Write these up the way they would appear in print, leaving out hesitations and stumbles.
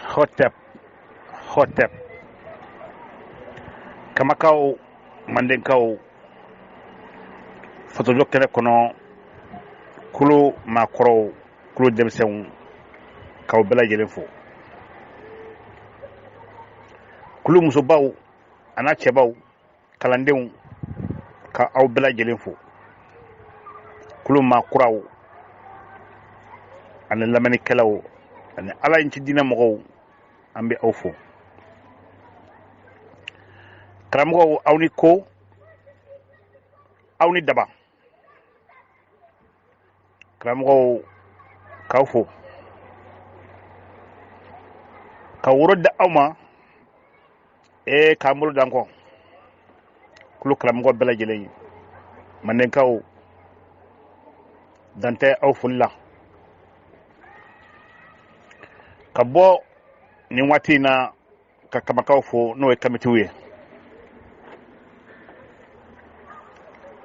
Hotep, Hotep, Kamakao, Mandenkao, Photojokere kono, Kulu Makro, Kulu Demsen, Kaubela Jelefo. Kulu Musobau, Anachebau, Kalandeun, Ka Aubela Jelefo. Kulu Makurao, and the Lamani Kelao, and the Ala Inchidina Mogo, and be awful. Karamogo Auni Ko, Auni Daba. Karamogo Kaufo. Kawuro da Auma, Kamulu Danko. Kulu Karamogo Bela Jelay. Mandenkao Dante Awfulla. Kabo ni wati na Kamakao fo no kamitiwe.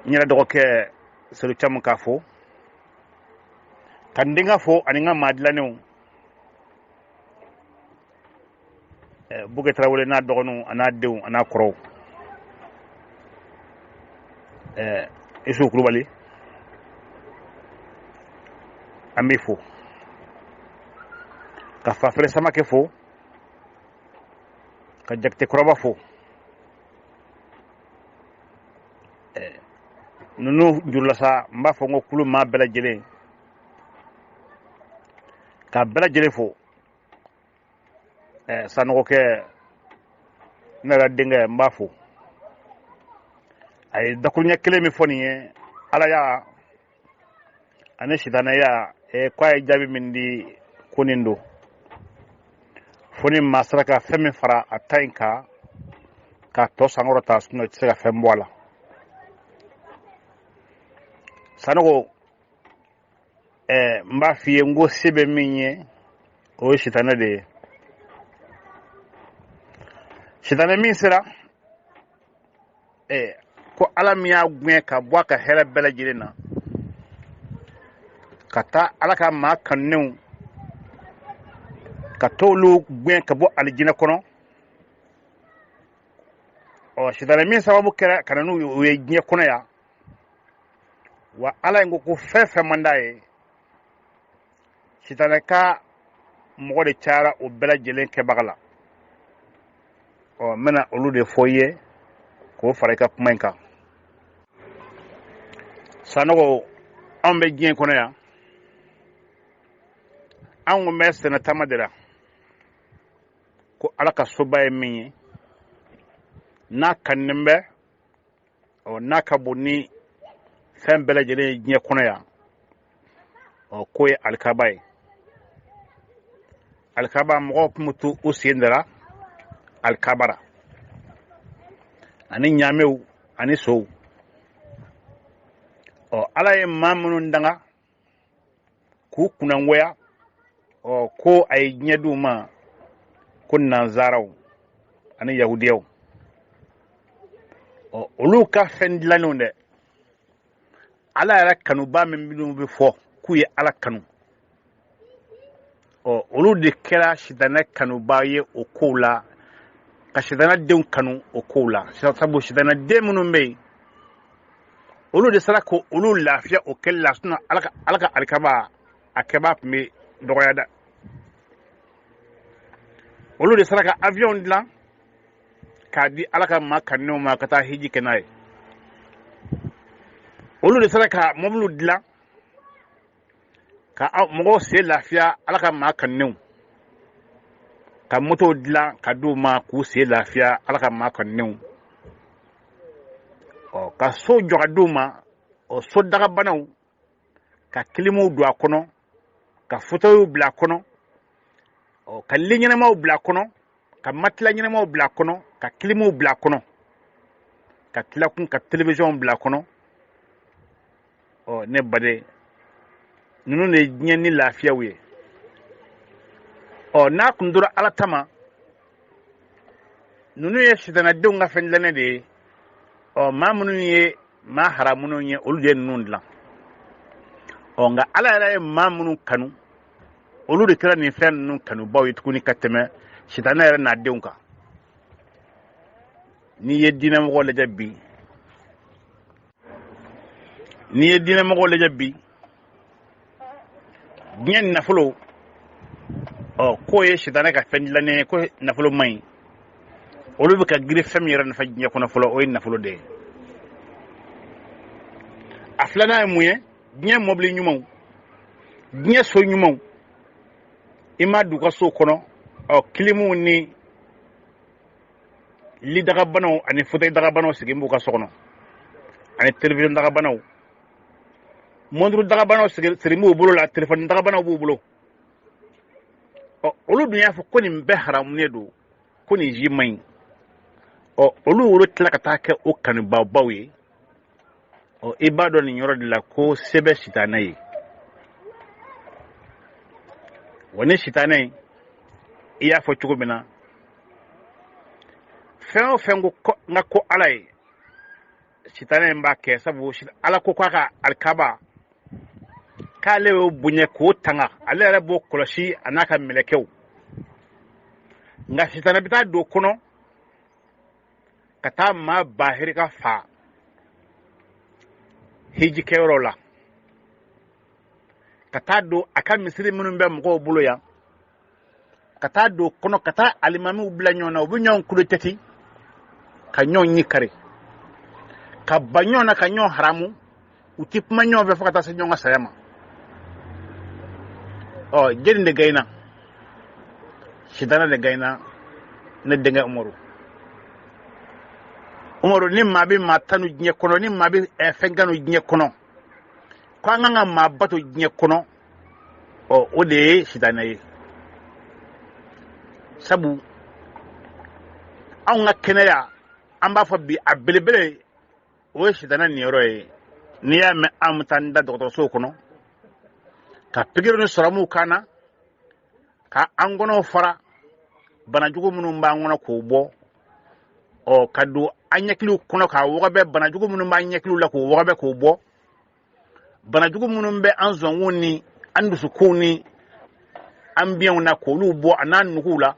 Nyina doke selu chamu kafo kandinga fo aninga madlanu buge trawole na dogonu ana dew ana koro isu kurubali ami fo ka fafre sama ke fo ka jakte kroba fo nunu jurla sa mba fo ngo kulu ma bela jele ka bela jele fo sanogo ke nara dinga mba fo ay dakunya kele mi foni ala ya ane shidana ya kwa jabi mindi kunindo foni masraka femi fara atainka ka to sangorota suno tsega fembola sanogo mba fiye ngo sebe minye o shitana de shitana min sira ko ala miya gwen ka bwa ka hera bela jirena kata ala ka ma kanu ka tolu gwen ka bo aljina kono o shitana min sababu kera kananu we gwen kono ya wa ala ngo ko fefe mandaye sitana ka mo de chara o bela jelen ke bagala o mena olu de foye ko fareka kumanka sanogo ambe gien kono ya anwo mesena tamadira ko ala ka sobaye min na kannembe o naka boni fɛn bɛɛ lajɛlen diɲɛ kɔnɔ yan ko ye alikaba ye alikaba mɔgɔw tun bɛ to u sen dara alikabara ani ɲaamew ani sow ala ye maa minnu danga k'u kunnangoya ko a ye diɲɛ d'u ma ko nanzaraw ani yahudiyaw olu ka fɛn dilannenw dɛ ala yɛrɛ kanuba min minnu bɛ fɔ k'u ye ala kanu olu de kɛra sitanɛ kanuba ye o kow la ka sitanɛ denw kanu o kow la sabu sitanɛ den minnu bɛ yen olu de sera ko olu lafiya o kɛli la sinɔn ala ka alikaba a kɛba tun bɛ dɔgɔya dɛ olu de sera ka avion dilan k'a di ala ka maa kanulenw ma ka taa hiji kɛ n'a ye olu de sera ka mobile dilan ka mɔgɔw sen lafiya ala ka maa kanulenw ka moto dilan ka d'u ma k'u sen lafiya ala ka maa kanulenw ka so jɔ ka d'u ma so dagabanaw ka kilimuw don a kɔnɔ ka fauteuils bila a kɔnɔ ka le ɲɛnamaw bila a kɔnɔ ka matelas ɲɛnamaw bila a kɔnɔ ka kilimuw bila a kɔnɔ ka tilakun ka télévision bila a kɔnɔ ne bade nunu de diɲɛ ni lafiyaw ye n'a kun dora ala tama nunu ye sitanadenw ka fɛn dilannen de ye maa minnu ye maa haramunw ye olu de ye nunu dilan nka ala yɛrɛ ye maa minnu kanu olu de kɛra nin fɛn ninnu kanubaw ye tuguni ka tɛmɛ sitanɛ yɛrɛ n'a denw kan. N'i ye diinɛmɔgɔw lajɛ bi diɲɛ nafolo k'o ye sitanɛ ka fɛn dilannen ye ko nafolo man ɲi, olu bɛ ka girin fɛn min yɛrɛ nafa diɲɛ kɔnɔ fɔlɔ o ye nafolo de ye. A filanan ye mun ye? Diɲɛ mɔbili ɲumanw, diɲɛ so ɲumanw. I ma don u ka so kɔnɔ kilimuw ni lidagabanaw ani fauteuil dagabanaw sigi b'u ka so kɔnɔ, ani télévision dagabanaw, montre dagabanaw siri b'u bolo la, téléphone dagabanaw b'u bolo. Olu dun y'a fɔ ko nin bɛɛ haramunen don, ko nin ji man ɲi. Olu tila ka taa kɛ o kanubaw ye. I b'a dɔn nin yɔrɔ de la ko se bɛ sitanɛ ye. Wa ni sitanɛ i y'a fɔ cogo min na, fɛn o fɛn nka ko Ala ye, sitanɛ in b'a kɛ. Sabu Ala ko k'a ka alikaba k'ale y'o bonya k'o tanga, ale yɛrɛ b'o kɔlɔsi a n'a ka mɛlɛkɛw. Nka sitanɛ bɛ taa don o kɔnɔ ka taa maa bahiri ka fa hijikɛyɔrɔ la, ka taa don a ka misiri minnu bɛ mɔgɔw bolo yan, ka taa don kɔnɔ ka taa alimamiw bila ɲɔgɔn na, u bɛ ɲɔgɔn kulo tɛti ka ɲɔgɔn ɲi kari, ka ba ɲɔgɔn na ka ɲɔgɔn haramu, u tɛ kuma ɲɔgɔn fɛ fo ka taa se ɲɔgɔn ka saya ma. Jeli de gayina, sitanɛ de gayina ne denkɛ Umaru, ni maa bɛ maa tanu diɲɛ kɔnɔ, ni maa bɛ fɛn kanu diɲɛ kɔnɔ, ko an kan ka maa bato diɲɛ kɔnɔ, o de ye sitanɛ ye. Sabu anw ka kɛnɛya, an b'a fɔ bi a belebele o ye sitanɛ niyɔrɔ ye. N'i y'a mɛn an bɛ taa n da dɔgɔtɔrɔsow kɔnɔ ka pikiri ni sɔrɔmuw k'an na, ka an kɔnɔw fara banajugu minnu b'an kɔnɔ k'o bɔ, ka don an ɲɛkiliw kɔnɔ k'a wɔgɔbɛ banajugu minnu b'an ɲɛkiliw la k'o wɔgɔbɛ k'o bɔ, banajugu minnu bɛ an zɔnw ni an dusukunw ni an biɲɛw na k'olu bɔ a n'a nuguw la.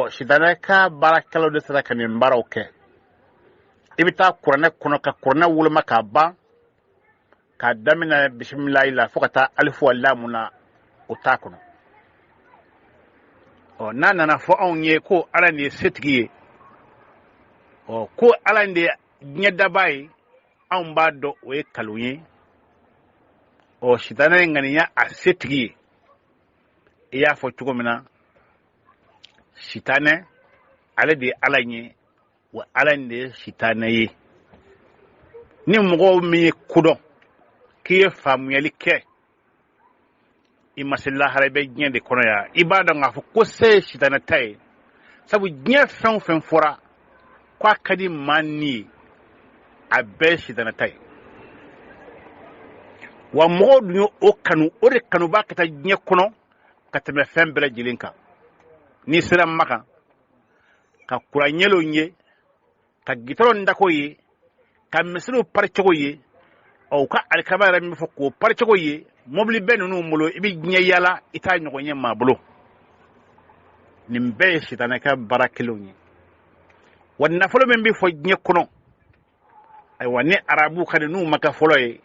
Sitanɛ ka baarakɛlaw de sera ka nin baaraw kɛ. I bɛ taa kuranɛ kɔnɔ ka kuranɛ woloma k'a ban, k'a daminɛ bisimilayi la fo ka taa alifu walamu na, o t'a kɔnɔ. N'a nana fɔ anw ye ko Ala nin ye setigi ye, ko Ala nin de ye diɲɛ daba ye, anw b'a dɔn o ye nkalon ye. Sitanɛ ye ŋaniya a setigi ye. I y'a fɔ cogo min na, sitanɛ ale de ye Ala ye, wa Ala de ye sitanɛ ye. Ni mɔgɔw min ye kodɔn k'i ye faamuyali kɛ, i ma se lahara, i bɛ diɲɛ de kɔnɔ yan, i b'a dɔn k'a fɔ ko se ye sitanɛ ta ye. Sabu diɲɛ fɛn o fɛn fɔra k'a ka di maa ni ye, a bɛɛ ye sitanɛ ta ye. Wa mɔgɔw dun ye o kanu, o de kanuba ka taa diɲɛ kɔnɔ ka tɛmɛ fɛn bɛɛ lajɛlen kan. N'i sera Maka ka kuranɲɛlenw ye, ka gitɔrɔn dako ye, ka misiriw pari cogo ye, u ka alikaba yɛrɛ min fɔ k'o pari cogo ye, mobili bɛɛ ninnu bolo i bɛ diɲɛ yala i t'a ɲɔgɔn ye maa bolo. Nin bɛɛ ye sitanɛ ka baara kelenw ye. Wa nafolo min bɛ fɔ diɲɛ kɔnɔ, ayiwa ni arabu ka n'u ma kɛ fɔlɔ ye,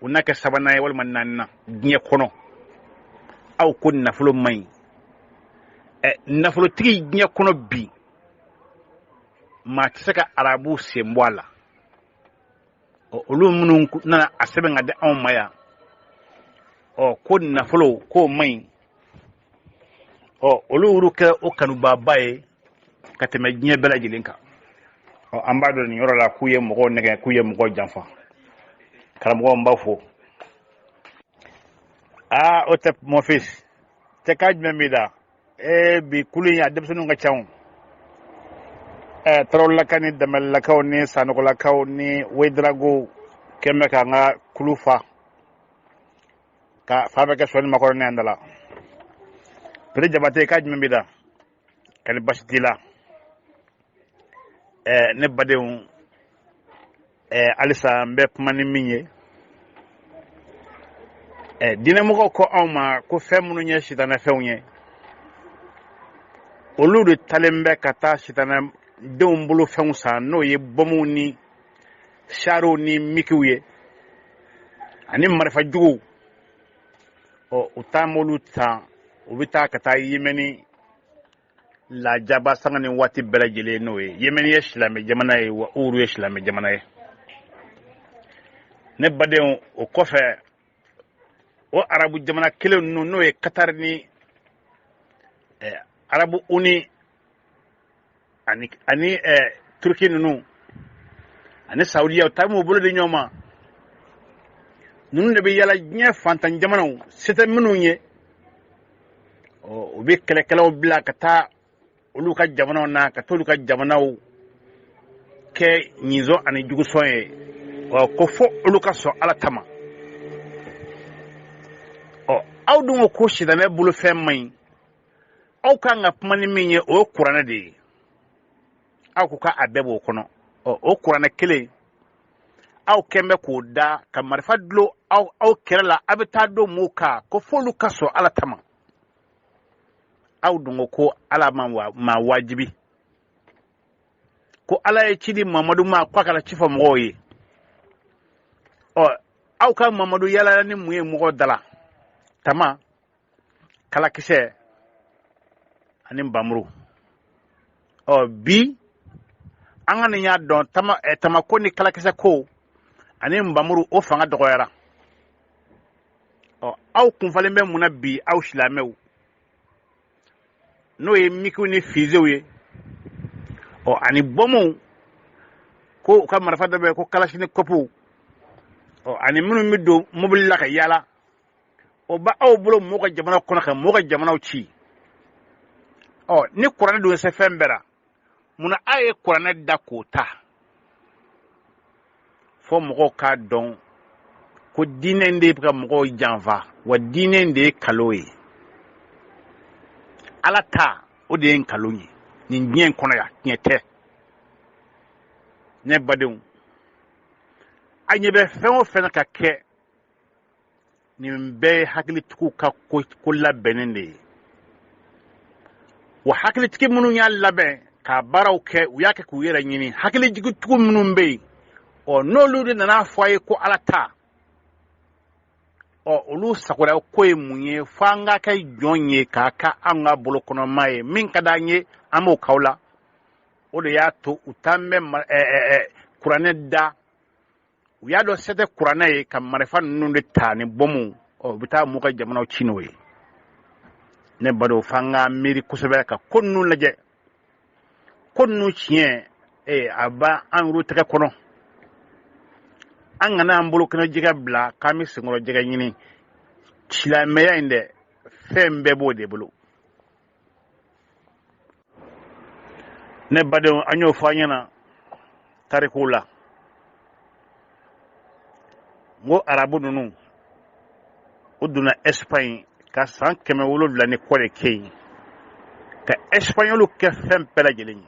u n'a kɛ sabanan ye walima naaninan diɲɛ kɔnɔ, aw ko nafolo man ɲi. Nafolotigi diɲɛ kɔnɔ bi, maa tɛ se ka arabu sen bɔ a la. Olu minnu nana a sɛbɛn ka di anw ma yan, ko nafolo k'o man ɲi, olu kɛ o kanubaba ye ka tɛmɛ diɲɛ bɛɛ lajɛlen kan. An b'a dɔn nin yɔrɔ la k'u ye mɔgɔw nɛgɛ, k'u ye mɔgɔw janfa. Karamɔgɔ n b'a fɔ. O tɛ mon fils, cɛ k'a jumɛn b'i da? Bi kulu in a denmisɛnninw ka ca. Tarawelelakaw ni Danbɛlɛlakaw ni Sanɔgɔlakaw ni Wederagow kɛlen bɛ k'an ka kulu fa, ka fa bɛ kɛ sɔni makɔrɔni yan da la. Pere Jabate k'a jumɛn b'i da? Kani basi t'i la. Ne badenw, halisa n bɛ kuma ni min ye, dinamɔgɔw ko anw ma ko fɛn minnu ye sitanɛ fɛnw ye olu de talen bɛ ka taa sitanɛ denw bolo fɛnw san n'o ye bɔmuw ni sharow ni mikiw ye ani marifa juguw u taa m'olu tan u bɛ taa ka taa yemeni lajaba sanga ni waati bɛɛ lajɛlen n'o ye yemeni ye silamɛ jamana ye wa uru ye silamɛ jamana ye ne badenw o kɔfɛ o arabu jamana kelen ninnu n'o ye Qatar ni arabu uni ani Turki ninnu ani Saudiya u taa m'u bolo di ɲɔgɔn ma ninnu de bɛ yala diɲɛ fantan jamanaw se tɛ minnu ye u bɛ kɛlɛkɛlaw bila ka taa olu ka jamanaw na ka taa olu ka jamanaw kɛ ɲinzɔn ani jugusɔn ye ko fo olu ka sɔn Ala tama aw dun ko sitanɛ bolo fɛn man ɲi aw kan ka kuma ni min ye o ye kuranɛ de ye aw ko k'a bɛɛ b'o kɔnɔ o kuranɛ kelen aw kɛn bɛ k'o da ka marifa dulon aw kɛrɛ la aw bɛ taa don m'o kan ko f'olu ka sɔn Ala tama aw dun ko Ala ma wajibi ko Ala ye ci di Mamadu ma k'a kana ci fɔ mɔgɔw ye aw ka Mamadu yala ni mun ye mɔgɔw dala tama kalakisɛ ani bamuru bi an ka nin y'a dɔn tama ko ni kalakisɛ ko ani bamuru o fanga dɔgɔyara aw kunfalen bɛ mun na bi aw silamɛw n'o ye mikiw ni fizew ye ani bɔmuw ko u ka marifa dɔ bɛ ko kalasi ni kɔpuw ani minnu bɛ don mobili la ka yaala o ba aw bolo mɔgɔw ka jamana kɔnɔ ka mɔgɔw ka jamanaw ci ni kuranɛ dun se fɛn bɛɛ la munna a ye kuranɛ da k'o ta fo mɔgɔw k'a dɔn ko diinɛ in de bɛ ka mɔgɔw janfa wa diinɛ in de ye nkalon ye Ala ta o de ye nkalon ye nin diɲɛ in kɔnɔ yan tiɲɛ tɛ ne badenw a ɲɛ bɛ fɛn o fɛn ka kɛ nin bɛɛ ye hakilitigiw ka ko labɛnnen de ye wa hakilitigi minnu y'a labɛn ka baaraw kɛ u y'a kɛ k'u yɛrɛ ɲini hakilijigitigiw minnu bɛ yen n'olu de nana fɔ a ye ko Ala ta olu sagola ko ye mun ye fo an ka kɛ jɔn ye k'a ka an ka bolokɔnɔmaa ye min ka d'an ye an b'o k'aw la o de y'a to u t'an bɛ kuranɛ da u y'a dɔn se tɛ kuranɛ ye ka marifa ninnu de ta ni bɔmuw u bɛ taa mɔgɔw ka jamanaw ci n'o ye ne badenw f'an ka miiri kosɛbɛ ka ko ninnu lajɛ ko ninnu tiɲɛ a b'an yɛrɛw tɛgɛ kɔnɔ an kana an bolo kɛnɛ jɛgɛ bila k'an bɛ senkɔrɔ jɛgɛ ɲini silamɛya in dɛ fɛn bɛɛ b'o de bolo ne badenw an y'o fɔ an ɲɛna tarikuw la n ko arabu ninnu o donna Espagne ka san 700 ni kɔ de kɛ yen ka Espagnolu kɛ fɛn bɛɛ lajɛlen ye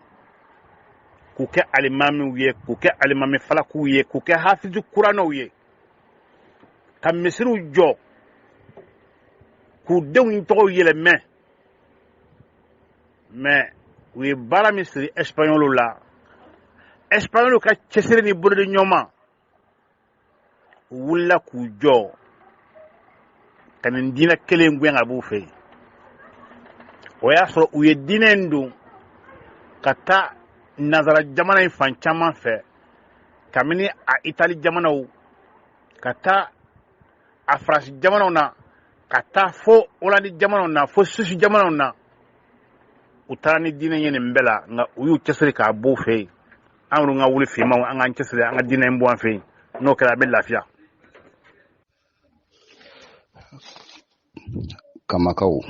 k'u kɛ alimamiw ye k'u kɛ alimami falakuw ye k'u kɛ hafizu kuranɛw ye ka misiriw jɔ k'u denw tɔgɔw yɛlɛmɛ mais u ye baara min siri Espagnolu la Espagnolu ka cɛsiri ni bolodi ɲɔgɔn u wulila k'u jɔ ka nin diinɛ kelen gɛn ka b'u fɛ yen o y'a sɔrɔ u ye diinɛ in don ka taa nazara jamana in fan caman fɛ kabini a Itali jamanaw ka taa a Faransi jamanaw na ka taa fo Holandi jamanaw na fo Suisse jamanaw na u taara ni diinɛ ye nin bɛɛ la nka u y'u cɛsiri k'a b'u fɛ yen an yɛrɛ ka wuli fimaw an k'an cɛsiri an ka diinɛ in bɔ an fɛ yen n'o kɛra a bɛ lafiya. Kamakaw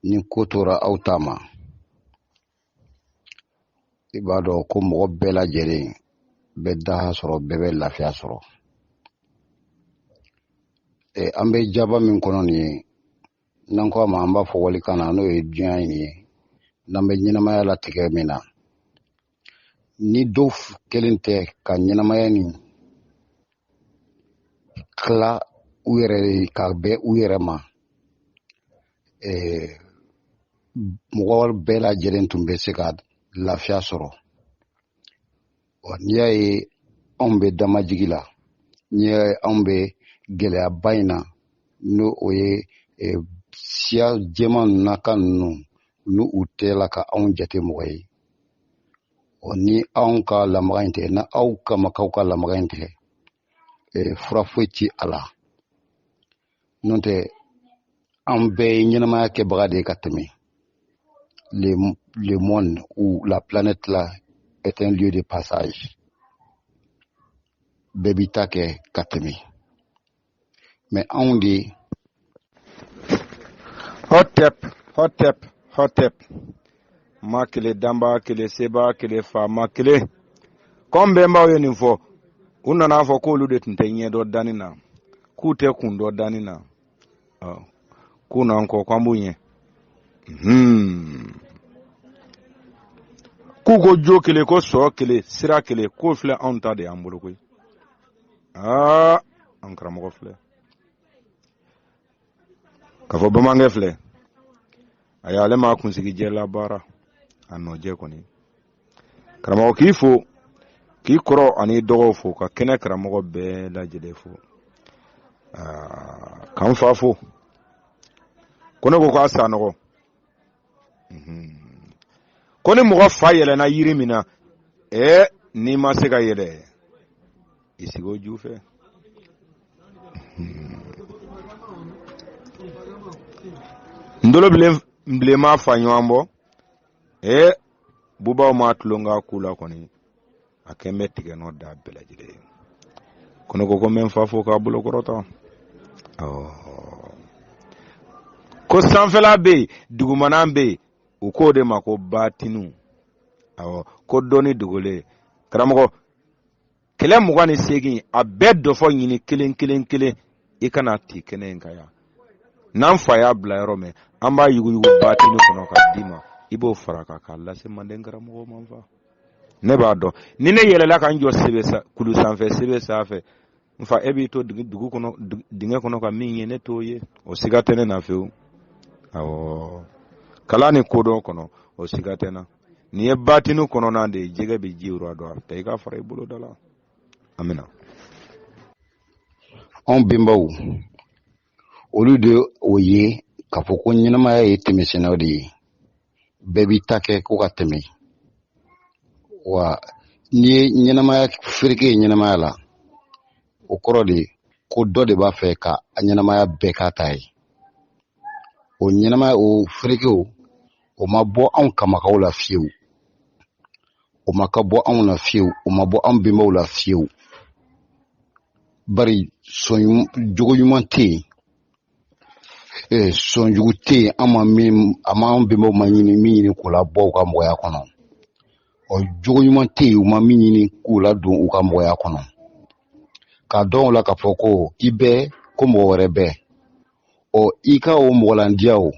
ni ko tora aw ta ma i b'a dɔn ko mɔgɔ bɛɛ lajɛlen bɛ daha sɔrɔ bɛɛ bɛ lafiya sɔrɔ an bɛ jaba min kɔnɔ nin ye n'an ko a ma an b'a fɔ walikan na n'o ye diɲɛ in ye n'an bɛ ɲɛnamaya latigɛ min na ni dɔw kelen tɛ ka ɲɛnamaya nin tila u yɛrɛ ka bɛn u yɛrɛ ma mɔgɔ bɛɛ lajɛlen tun bɛ se ka lafiya sɔrɔ. N'i y'a ye anw bɛ damajigi la, n'i y'a ye anw bɛ gɛlɛyaba in na n'o o ye siya jɛman ninnu naka ninnu n'u u tɛla ka anw jate mɔgɔ ye. Ni anw ka lamaga in tɛ, na aw kamakaw ka lamaga in tɛ, fura foyi ti a la. N'o tɛ an bɛɛ ye ɲɛnamaya kɛbaga de ye ka tɛmɛ. Le monde ou la planète là est un lieu de passage. Bɛɛ b'i ta kɛ ka tɛmɛ. Mais anw de hotep ma kele damba kele seba kele fa ma kele comme bɛnbaw ye nin fɔ u nana fɔ k'olu de tun tɛ ɲɛ dɔ danni na k'u tɛ kun dɔ danni na k'u n'an kɔ k'an b'u ɲɛ k'u ko jo kelen ko sɔ kelen sira kelen k'o filɛ anw ta de y'an bolo koyi an karamɔgɔ filɛ k'a fɔ bamankɛ filɛ a y'ale ma kunsigi jɛla baara a nɔjɛ kɔni karamɔgɔ k'i fo k'i kɔrɔ ani dɔgɔw fo ka kɛnɛ karamɔgɔ bɛɛ lajɛlen fo k'an fa fo ko ne ko k'a sa nɔgɔ ko ni mɔgɔ fa yɛlɛna yiri min na n'i ma se ka yɛlɛ i sigi o ju fɛ ndolo bilenma fa ɲɔgɔn bɔ bubaw ma tulon ka k'u la kɔni a kɛn bɛ tigɛ nɔ da bɛɛ lajɛlen ko ne ko ko n bɛ n fa fo k'a bolo kɔrɔta ko sanfɛla bɛ yen dugumana bɛ yen u k'o de ma ko batinu ko dɔnni dogolen karamɔgɔ kɛlɛ 28 a bɛɛ dɔ fɔ ɲini kelen kelen kelen i kana ti kɛnɛ in kan yan n'an fa y'a bila yɔrɔ min an b'a yuguyugu batinu kɔnɔ k'a d'i ma i b'o fara kan k'a lase manden karamɔgɔ man fa ne b'a dɔn ni ne yɛlɛla ka n jɔ kulu sanfɛ sebe sanfɛ n fa e b'i to dugu kɔnɔ dingɛ kɔnɔ ka min ye ne t'o ye o siga tɛ ne na fewu kalan ni kodɔn kɔnɔ o siga tɛ na nin ye batinu kɔnɔna de ye jɛgɛ bɛ ji yɔrɔ dɔn a tɛ i ka fara i bolo da la amina anw bɛnbaw olu de o ye k'a fɔ ko ɲɛnamaya ye tɛmɛsennaw de ye bɛɛ b'i ta kɛ ko ka tɛmɛ wa n'i ye ɲɛnamaya fereke ye ɲɛnamaya la o kɔrɔ de ko dɔ de b'a fɛ ka a ɲɛnamaya bɛɛ k'a ta ye o ɲɛnamaya o ferekew o ma bɔ anw kamakaw la fiyewu o ma ka bɔ anw na fiyewu o ma bɔ anw bɛnbaw la fiyewu bari jogo ɲuman tɛ yen sɔnjugu tɛ yen a ma anw bɛnbaw ma ɲini min ɲini k'o la bɔ u ka mɔgɔya kɔnɔ jogo ɲuman tɛ yen u ma min ɲini k'u la don u ka mɔgɔya kɔnɔ k'a dɔn o la k'a fɔ ko i bɛ ko mɔgɔ wɛrɛ bɛ i ka o mɔgɔlandiya o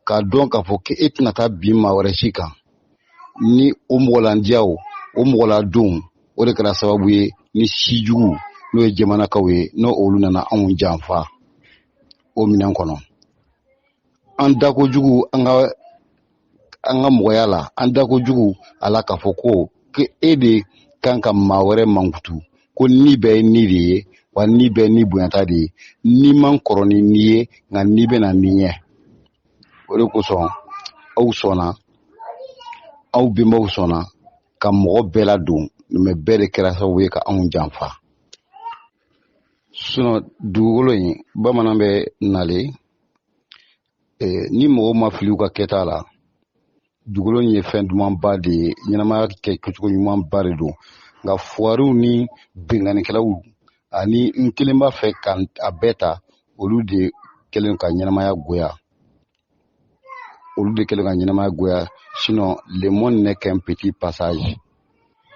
k'a dɔn k'a fɔ k'e tɛna taa bin maa wɛrɛ si kan ni o mɔgɔlandiya o mɔgɔladon o de kɛra sababu ye ni sijugu n'o ye jamanakaw ye n'o olu nana anw janfa o minɛn kɔnɔ an dakojugu an ka mɔgɔya la an dakojugu a la k'a fɔ ko e de kan ka maa wɛrɛ mankutu ko ni bɛɛ ye ni de ye wa ni bɛɛ ni bonyata de ye ni man kɔrɔ ni ni ye nka ni bɛna ni ɲɛ o de kosɔn aw sɔnna aw bɛnbaw sɔnna ka mɔgɔ bɛɛ ladon mɛ bɛɛ de kɛra sababu ye ka anw janfa dugukolo in bamanan bɛ nale ni mɔgɔw ma fili u ka kɛta la dugukolo in ye fɛn dumanba de ye ɲɛnamaya kɛcogo ɲumanba de don nka fuwariw ni benganikɛlaw ani n kelen b'a fɛ ka a bɛɛ ta olu de kɛlen ka ɲɛnamaya goya sinon le monde n'est qu'un petit passage.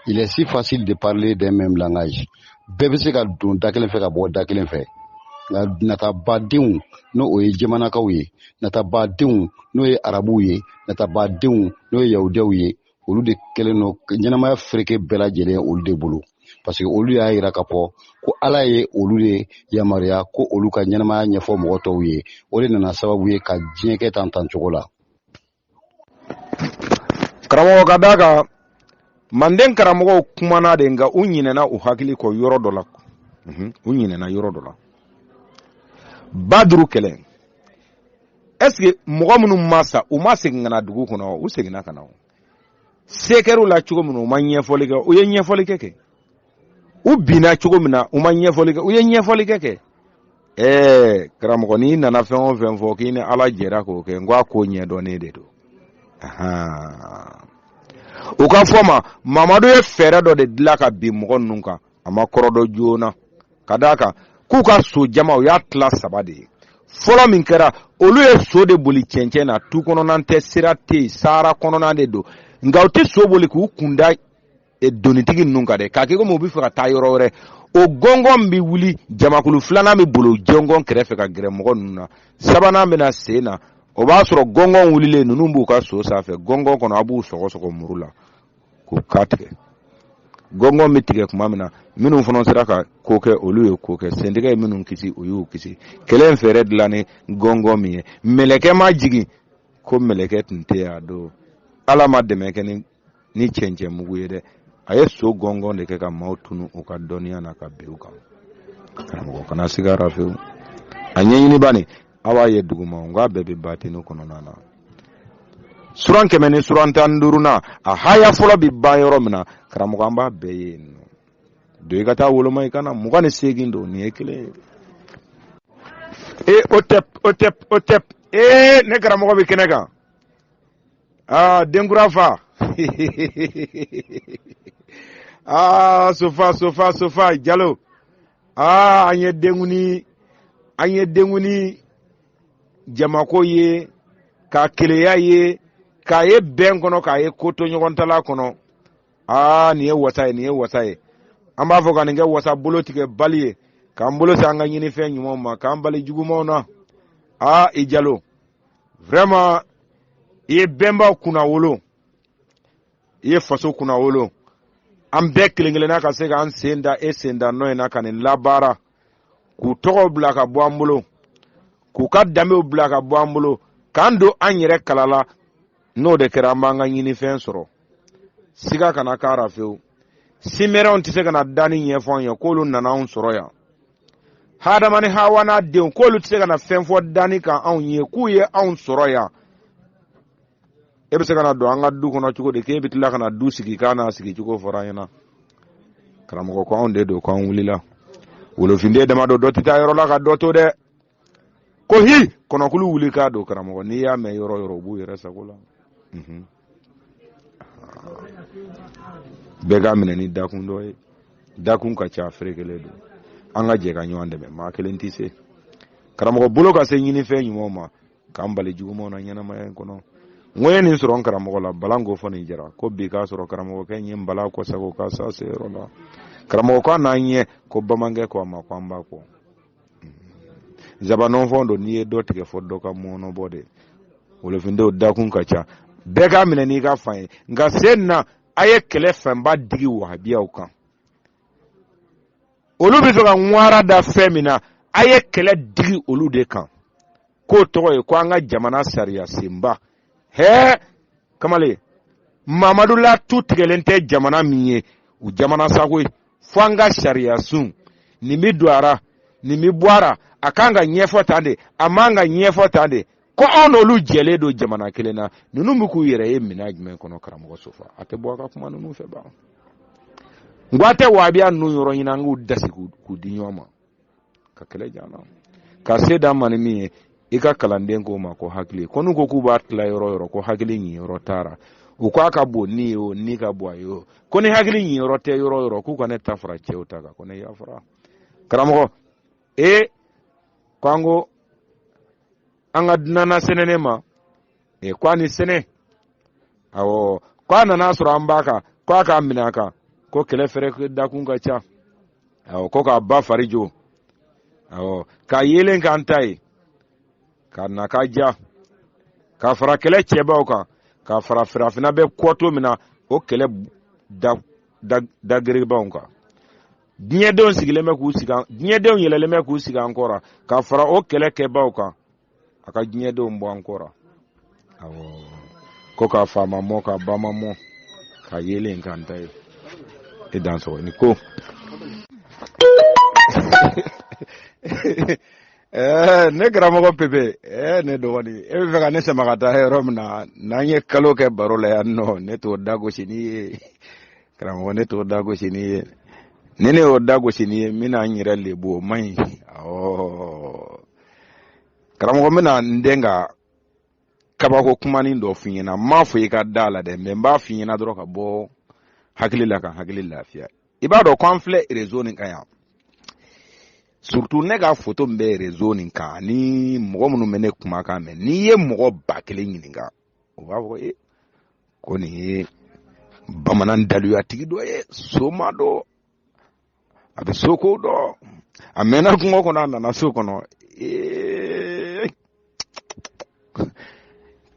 Il est si facile de parler d'un même langage. Bɛɛ bɛ se ka don da kelen fɛ ka bɔ da kelen fɛ nka natabadenw n'o ye jamanakaw ye natabadenw n'o ye arabuw ye natabadenw n'o ye yahudiyaw ye olu de kɛlen don ɲɛnamaya fereke bɛɛ lajɛlen olu de bolo parce que olu y'a yira k'a fɔ ko Ala ye olu de yamaruya ko olu ka ɲɛnamaya ɲɛfɔ mɔgɔ tɔw ye o de nana sababu ye ka diɲɛ kɛ tan cogo la. Karamɔgɔ ka d'a kan Manden karamɔgɔw kumana de nka u ɲinɛna u hakili kɔ yɔrɔ dɔ la u ɲinɛna yɔrɔ dɔ la Baduru kɛlɛ est ce que mɔgɔ minnu ma sa u ma segin ka na dugu kɔnɔ u seginna ka na se kɛr'u la cogo min u ma ɲɛfɔli kɛ u ye ɲɛfɔli kɛ u binna cogo min na u ma ɲɛfɔli kɛ u ye ɲɛfɔli kɛ karamɔgɔ n'i nana fɛn o fɛn fɔ k'i ni Ala jɛra k'o kɛ n ko a ko ɲɛdɔnnen de don u ka fɔ ma Mamadu ye fɛɛrɛ dɔ de dilan ka bin mɔgɔ ninnu kan a ma kɔrɔ dɔ joona ka d'a kan k'u ka so jama u y'a tila 3 de ye fɔlɔ min kɛra olu ye so de boli cɛncɛn na tu kɔnɔna tɛ sira tɛ yen sahara kɔnɔna de don nka u tɛ so boli k'u kunda donitigi ninnu kan dɛ k'a kɛ komi u bɛ fɛ ka taa yɔrɔ wɛrɛ o gɔngɔn bɛ wuli jamakulu 2nan bɛ boli o jɔngɔn kɛrɛfɛ ka gɛrɛ mɔgɔ ninnu na 3nan bɛna sen na o b'a sɔrɔ gɔngɔn wulilen ninnu b'u ka so sanfɛ gɔngɔn kɔnɔ a b'u sɔgɔsɔgɔ muru la k'u ka tigɛ gɔngɔn bɛ tigɛ tuma min na minnu fana sera ka ko kɛ olu ye ko kɛ sentigɛ ye minnu kisi o y'u kisi kɛlɛ in fɛɛrɛ dilan ni gɔngɔn min ye mɛlɛkɛ ma jigin ko mɛlɛkɛ tun tɛ yen a don Ala ma dɛmɛ kɛ ni cɛncɛn mugu ye dɛ a ye so gɔngɔn de kɛ ka maaw tunu u ka dɔnniya na ka bin u kan karamɔgɔ kana sigara fewu a ɲɛɲini bani a b'a ye duguma n k'a bɛɛ bɛ batini kɔnɔna na suran 100 ni suran 15 a haya fɔlɔ bɛ ban yɔrɔ min na karamɔgɔ an b'a bɛɛ ye yen don i ka taa woloma i kana 28 don nin ye kelen ye o tɛp ne karamɔgɔ bɛ kɛnɛ kan denkura fa sofa Jalo an ye denguni jamako ye ka keleya ye k'a ye bɛn kɔnɔ k'a ye ko to ɲɔgɔn tala kɔnɔ nin ye wasa ye an b'a fɔ ka nin kɛ wasa bolo tigɛ bali ye k'an bolo se an ka ɲinifɛn ɲumanw ma k'an bali jugumanw na i Jalo vraiment i ye bɛnbaw kunna wolo i ye faso kunna wolo an bɛɛ kelen-kelenna ka se k'an sen da sen da nɔ in na ka nin labaara k'u tɔgɔw bila ka bɔ an bolo k'u ka danbew bila ka bɔ an bolo k'an don an yɛrɛ kalala n'o de kɛra an b'an ka ɲinifɛn sɔrɔ siga kana k'ara fewu simɛrɛnw tɛ se ka na danni ɲɛfɔ an ye k'olu nana anw sɔrɔ yan hadama ni hawa n'a denw k'olu tɛ se ka na fɛn fɔ danni kan anw ye k'u ye anw sɔrɔ yan e bɛ se ka na don an ka du kɔnɔ cogo di k'e bɛ tila ka na du sigi k'a n'a sigi cogo fɔra an ɲɛna karamɔgɔ ko anw de don k'anw wulila wolofinden dama don dɔ tɛ taa yɔrɔ la ka dɔ to dɛ ko kɔnɔkulu wuli k'a don karamɔgɔ n'i y'a mɛn yɔrɔ yɔrɔ u b'u yɛrɛ sago la bɛɛ k'a minɛ ni dakun dɔ ye dakun ka ca ferekelen don an ka jɛ ka ɲɔgɔn dɛmɛ maa kelen tɛ se karamɔgɔ bolo ka se ɲinifɛn ɲumanw ma k'an bali jugumanw na ɲɛnamaya in kɔnɔ n ko ye nin sɔrɔ n karamɔgɔ la balan ko fɔ nin jara ko bi k'a sɔrɔ karamɔgɔkɛ n ye n bala kɔ sago ka sa se yɔrɔ la karamɔgɔ ko a n'an ɲɛ ko bamankɛ ko a ma ko an b'a kɔ zabanɔnfɛn don n'i ye dɔ tigɛ fɔ dɔ ka mɔnɔ bɔ de wolofindenw dakun ka ca bɛɛ k'a minɛ n'i ka fan ye nka sen na a ye kɛlɛ fɛnba digi wahabiyaw kan olu bɛ fɛ ka ŋwara da fɛn min na a ye kɛlɛ digi olu de kan k'o tɔgɔ ye ko an ka jamana sariya senba kamalen Mamadu la tu tigɛlen tɛ jamana min ye u jamana sago ye fo an ka sariya sun nin bɛ don ara nin bɛ bɔ ara a kan ka ɲɛfɔ tan de a man ka ɲɛfɔ tan de ko anw n'olu jɛlen don jamana kelen na ninnu bɛ k'u yɛrɛ ye minɛn jumɛn kɔnɔ karamɔgɔ Sofa a tɛ bɔ a ka kuma ninnu fɛ ban n ko a tɛ wahabiya ninnu yɔrɔ ɲini an k'u dasi k'u di ɲɔgɔn ma ka kɛlɛ jan na ka se d'an ma ni min ye i ka kalanden k'o ma ko hakili ko n'u ko k'u b'a tila yɔrɔ yɔrɔ ko hakili ɲin yɔrɔ taara u k'a ka bon ni ye o ni ka bon a ye o ko ni hakili ɲin yɔrɔ tɛ yɔrɔ yɔrɔ k'u ka ne ta fara cɛw ta kan ko ne yafara karamɔgɔ ko an ko an ka dunana sɛnɛnen ma ko a ni sɛnɛ awɔ ko a nana sɔrɔ an b'a kan ko a k'a minɛ a kan ko kɛlɛ fɛrɛ dakun ka ca awɔ ko k'a ba fari jo awɔ k'a yelen k'an ta ye ka na ka ja ka fara kɛlɛ cɛbaw kan ka fara farafinna bɛ kɔto min na o kɛlɛ dagerebaw kan diɲɛdenw sigilen bɛ k'u sigi diɲɛdenw yɛlɛlen bɛ k'u sigi an kɔrɔ ka fara o kɛlɛkɛbaw kan a ka diɲɛdenw bɔ an kɔrɔ awɔ ko ka faama mɔ ka bama mɔ ka yelen kan ta ye e dan sɔrɔ ni ko ne karamɔgɔ Pepe ne dɔgɔnin e bɛ fɛ ka ne sama ka taa yɔrɔ min na n'an ye kalo kɛ baro la yan nɔ ne t'o dagosi n'i ye karamɔgɔ ne t'o dagosi n'i ye ni ne y'o dagosi n'i ye n bɛna n yɛrɛ lebu o man ɲi karamɔgɔ n bɛna n den ka kabako kumanin dɔ f'i ɲɛna n m'a fɔ i ka da la dɛ mais n b'a f'i ɲɛna dɔrɔn ka bɔ hakili la ka hakili lafiya i b'a dɔn ko an filɛ réseau nin kan yan surtout ne ka photo min bɛ réseau nin kan ni mɔgɔ minnu bɛ ne kumakan mɛn n'i ye mɔgɔ 1000 ɲininka o b'a fɔ ko nin ye bamanan daluyatigi dɔ ye soma dɔ a bɛ soko dɔ a mɛnna kungo kɔnɔ a nana so kɔnɔ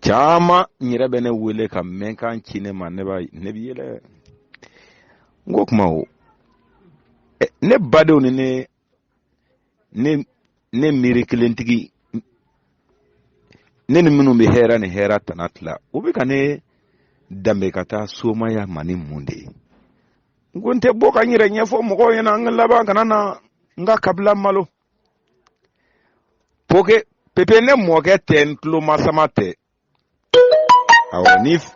caman n yɛrɛ bɛ ne wele ka mɛnkan ci ne ma ne bɛ yɛlɛ n ko kuma o ne badenw ni ne miiri kelentigi ne ni minnu bɛ hɛrɛ ni hɛrɛ tana tila o bɛ ka ne danbe ka taa somaya ma ni mun de ye n ko n tɛ bɔ ka n yɛrɛ ɲɛfɔ mɔgɔw ɲɛna n ka laban kana na n ka kabila malo Pepe ne mɔkɛ tɛ n tulomasama tɛ awɔ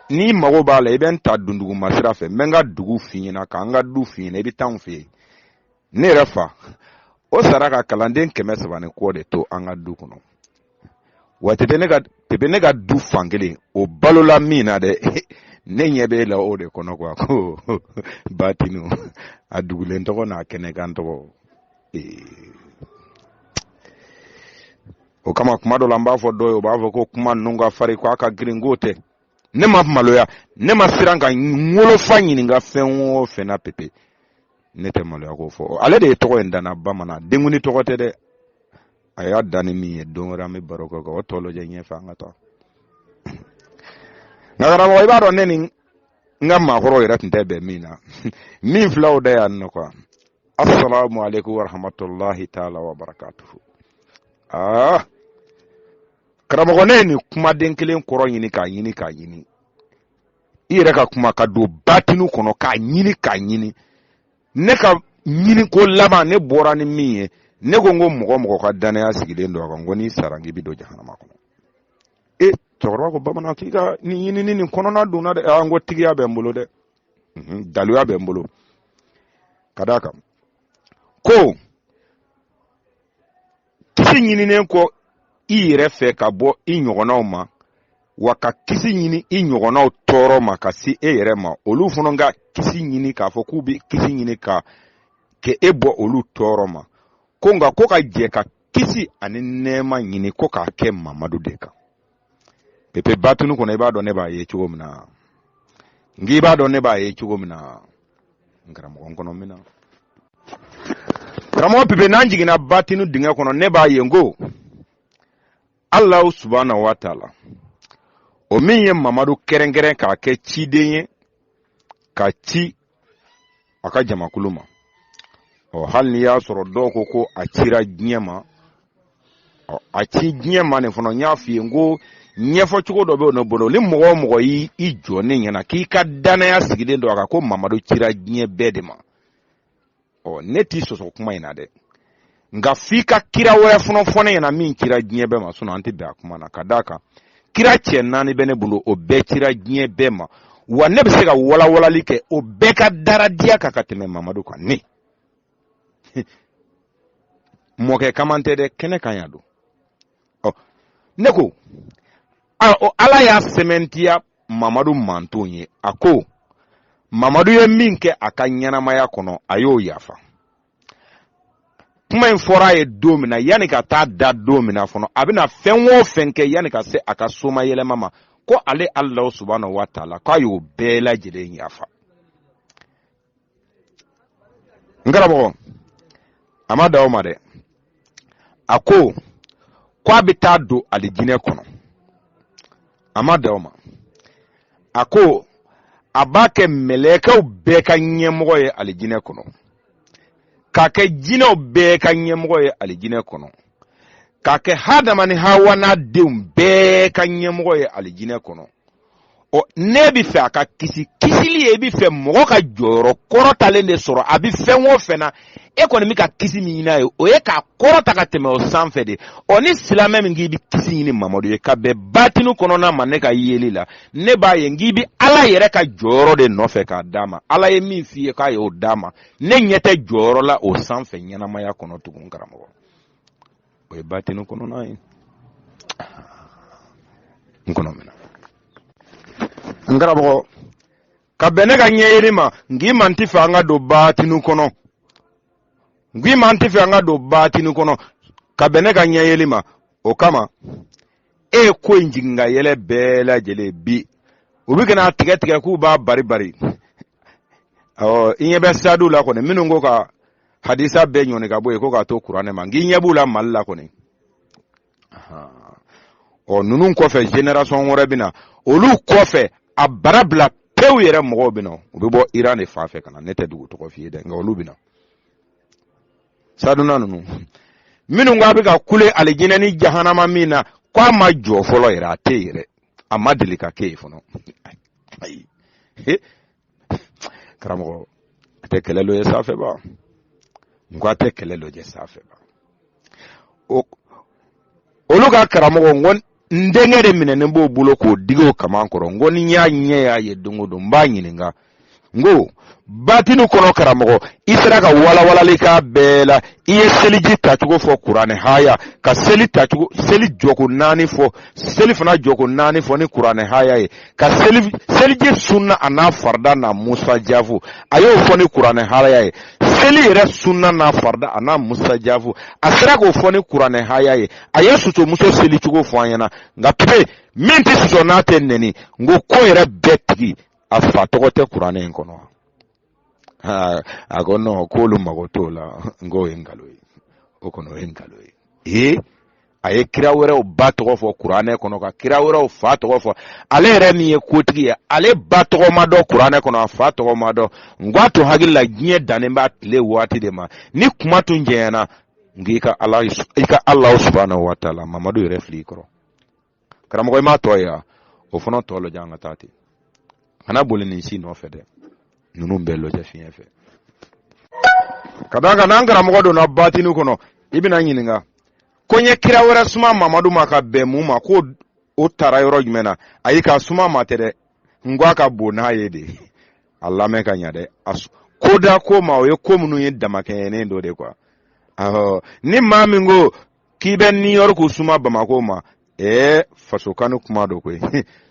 ni mago b'a la i bɛ n ta dunduguma sira fɛ n bɛ n ka dugu f'i ɲɛna k'an ka du f'i ɲɛna i bɛ taa n fɛ yen ne yɛrɛ fa o sara ka kalanden 300 ni kɔ de to an ka du kɔnɔ wa Pepe ne ka du fankelen o balola min na dɛ ne ɲɛ bɛ la o de kɔnɔ quoi ko Batinu a dugulen tɔgɔ n'a kɛnɛkan tɔgɔ o kama kuma dɔ la n b'a fɔ dɔw ye o b'a fɔ ko kuma ninnu ka farin ko a ka girin k'o tɛ ne ma maloya ne ma siran ka wolofa ɲininka fɛn o fɛn na Pepe ne tɛ maloya k'o fɔ ale de ye tɔgɔ in danna bamanan denkuni tɔgɔ tɛ dɛ a y'a dan ni min ye don wɛrɛ an bɛ baro kɛ o tɔ lajɛ ɲɛfɛ an ka taa nka karamɔgɔ i b'a dɔn ne ni n ka maakɔrɔw yɛrɛ tun tɛ bɛn min na min filaw da yan nɔ quoi assalamu alaikum wa rahmatullahi ta'ala wa barakatuhu karamɔgɔ ne ye nin kumaden kelen kɔrɔ ɲini k'a ɲini i yɛrɛ ka kuma ka don batinu kɔnɔ k'a ɲini ne ka ɲini ko laban ne bɔra ni min ye ne ko n ko mɔgɔ ka danaya sigilen don a kan n ko n'i sara n k'i bɛ don jahanama kɔnɔ cɛkɔrɔba ko bamanan k'i ka nin ɲinini nin kɔnɔna donna dɛ n ko tigiya bɛ n bolo dɛ daluya bɛ n bolo ka d'a kan ko kisi ɲininen kɔ i yɛrɛ fɛ ka bɔ i ɲɔgɔnnaw ma wa ka kisi ɲini i ɲɔgɔnnaw tɔɔrɔ ma ka se e yɛrɛ ma olu fana ka kisi ɲini k'a fɔ k'u bɛ kisi ɲini ka kɛ e bɔ olu tɔɔrɔ ma ko nka ko ka jɛ ka kisi ani nɛɛma ɲini ko k'a kɛ Mamadu de kan Pepe Batunu kɔnɔ i b'a dɔn ne b'a ye cogo min na n'i b'a dɔn ne b'a ye cogo min na n karamɔgɔ kɔnɔ min na karamɔgɔ Pepe n'an jiginna Batunu dingɛ kɔnɔ ne b'a ye n ko Alahu subhanahu wa taala o min ye Mamadu kɛrɛnkɛrɛn k'a kɛ ciden ye ka ci a ka jamakulu ma hali n'i y'a sɔrɔ dɔw ko a cira diɲɛ ma a ci diɲɛ ma nin fana n y'a f'i ye n ko ɲɛfɔ cogo dɔ bɛ ne bolo ni mɔgɔ o mɔgɔ y'i jɔ ne ɲɛna k'i ka danaya sigilen don a kan ko Mamadu cira diɲɛ bɛɛ de ma ne t'i sɔsɔ kuma in na dɛ nka f'i ka kira wɛrɛ fana fɔ ne ɲɛna min cira diɲɛ bɛɛ ma sinon an tɛ bɛn a kuma na ka d'a kan kira cɛ 4 bɛ ne bolo o bɛɛ cira diɲɛ bɛɛ ma wa ne bɛ se ka walawalali kɛ o bɛɛ ka daradiya kan ka tɛmɛ Mamadu kan ne mɔkɛ kaman tɛ dɛ kɛnɛ kan ya don ne ko Ala y'a sɛmɛntiya Mamadu mantonw ye a ko Mamadu ye min kɛ a ka ɲɛnamaya kɔnɔ a y'o yafa kuma in fɔra a ye don min na yanni ka taa da don min na fɔlɔ a bɛna fɛn o fɛn kɛ yanni ka se a ka soma yɛlɛma ma ko ale Alahu subhanahu wa taala k'a y'o bɛɛ lajɛlen yafa n karamɔgɔ a ma da o ma dɛ a ko k'a bɛ taa don alijinɛ kɔnɔ a ma da o ma a ko a b'a kɛ mɛlɛkɛw bɛɛ ka ɲɛmɔgɔ ye alijinɛ kɔnɔ k'a kɛ jinɛw bɛɛ ka ɲɛmɔgɔ ye alijinɛ kɔnɔ, k'a kɛ Hadama ni Hawa n'a denw bɛɛ ka ɲɛmɔgɔ ye alijinɛ kɔnɔ. Ne bɛ fɛ a ka kisi, kisili ye, i bɛ fɛ mɔgɔ ka jɔyɔrɔ kɔrɔtalen de sɔrɔ a bɛ fɛn o fɛn na, e kɔni bɛ ka kisi min ɲini a ye, o ye k'a kɔrɔta ka tɛmɛ o sanfɛ de. Ni silamɛ min k'i bɛ kisi ɲini Mamadu ye, ka bɛn batinu kɔnɔna ma ne ka yeli la, ne b'a ye k'i bɛ Ala yɛrɛ ka jɔyɔrɔ de nɔfɛ k'a d'a ma. Ala ye min f'i ye k'a y'o d'a ma, ne ɲɛ tɛ jɔyɔrɔ la o sanfɛ ɲɛnamaya kɔnɔ tugun karamɔgɔ. O ye batinu kɔnɔna ye. N kɔnɔ minɛ. N karamɔgɔ, ka bɛn ne ka ɲɛyeli ma, ngi man ti fɛ an ka don batinu kɔnɔ. Ngi man ti fɛ an ka don batinu kɔnɔ, ka bɛn ne ka ɲɛyeli ma. O kama, e ye ko in jigin ka yɛlɛ bɛɛ lajɛlen bi. U bɛ kana tigɛ tigɛ k'u b'a bari bari. I ɲɛ bɛ sadu la kɔni, minnu ko ka hadisa bɛɛ ɲɔni ka bɔ yen ko ka to kuranɛ ma. Ngi ɲɛ b'u la Mali la kɔni. Ninnu kɔfɛ génération wɛrɛ bɛ na. Olu kɔfɛ a bara bila pewu yɛrɛ mɔgɔw bɛ na. U bɛ bɔ Iran de fan fɛ ka na. Ne tɛ dugu tɔgɔ f'i ye dɛ, nka olu bɛ na. Saduna ninnu minnu k'a bɛ ka kule alijinɛ ni jahanama min na, k'a ma jɔ fɔlɔ yɛrɛ, a tɛ yɛrɛ, a ma deli ka kɛ yen fɔlɔ. Ayi, karamɔgɔ, a tɛ kɛlɛ lɔ ye sanfɛ ba, n ko a tɛ kɛlɛ lɔ je sanfɛ ba. Olu ka karamɔgɔ n ko n denkɛ de minɛnen b'o bolo k'o digi o kaman kɔrɔ, n ko ni y'a ɲɛ y'a ye don o don n b'a ɲininka, n ko batinu kɔnɔ karamɔgɔ, i sera ka walawalali k'a bɛɛ la, i ye seliji tacogo fɔ kuranɛ haya, ka seli jɔko 4 fɔ, seli fana jɔko 4 fɔ ni kuranɛ haya ye, ka seliji sunna a n'a farida n'a Musa jafu, a y'o fɔ ni kuranɛ haya ye, seli yɛrɛ sunna n'a farida a n'a Musa jafu, a sera k'o fɔ ni kuranɛ haya ye, a ye sosomuso seli cogo fɔ an ɲɛna, nka pepe min tɛ soso n'a tɛ nɛni, n ko ko yɛrɛ bɛɛ tigi a fa tɔgɔ tɛ kuranɛ in kɔnɔ. A ko non, k'olu mago t'o la, n ko o ye nkalon ye, o kɔni o ye nkalon ye. A ye kira wɛrɛw ba tɔgɔ fɔ kuranɛ kɔnɔ, ka kira wɛrɛw fa tɔgɔ fɔ, ale yɛrɛ min ye kotigi ye, ale ba tɔgɔ ma dɔn kuranɛ kɔnɔ, a fa tɔgɔ ma dɔn. N ko a tun hakili la diɲɛ dannen b'a tile waati de ma, ni kuma tun jɛnyana, n ko i ka Ala subhanahu wa taala Mamadu yɛrɛ fili i kɔrɔ. Karamɔgɔ, i m'a tɔ ye wa? O fana tɔ lajɛ an ka taa ten. Kana boli nin si nɔfɛ dɛ, ninnu bɛɛ lajɛ fiɲɛ fɛ. Ka d'a kan n'an karamɔgɔ donna batinu kɔnɔ, i bɛna ɲininka, ko n ye kira wɛrɛ suma Mamadu ma ka bɛn mun ma, ko o taara yɔrɔ jumɛn na? Ayi, ka suma ma tɛ dɛ, n ko a ka bon n'a ye de. A lamɛn ka ɲa dɛ. Ko da ko ma, o ye ko minnu ye damakɛɲɛnen dɔ de quoi. Ni maa min ko k'i bɛ New York suma Bamako ma, faso kanu kuma dɔ koyi.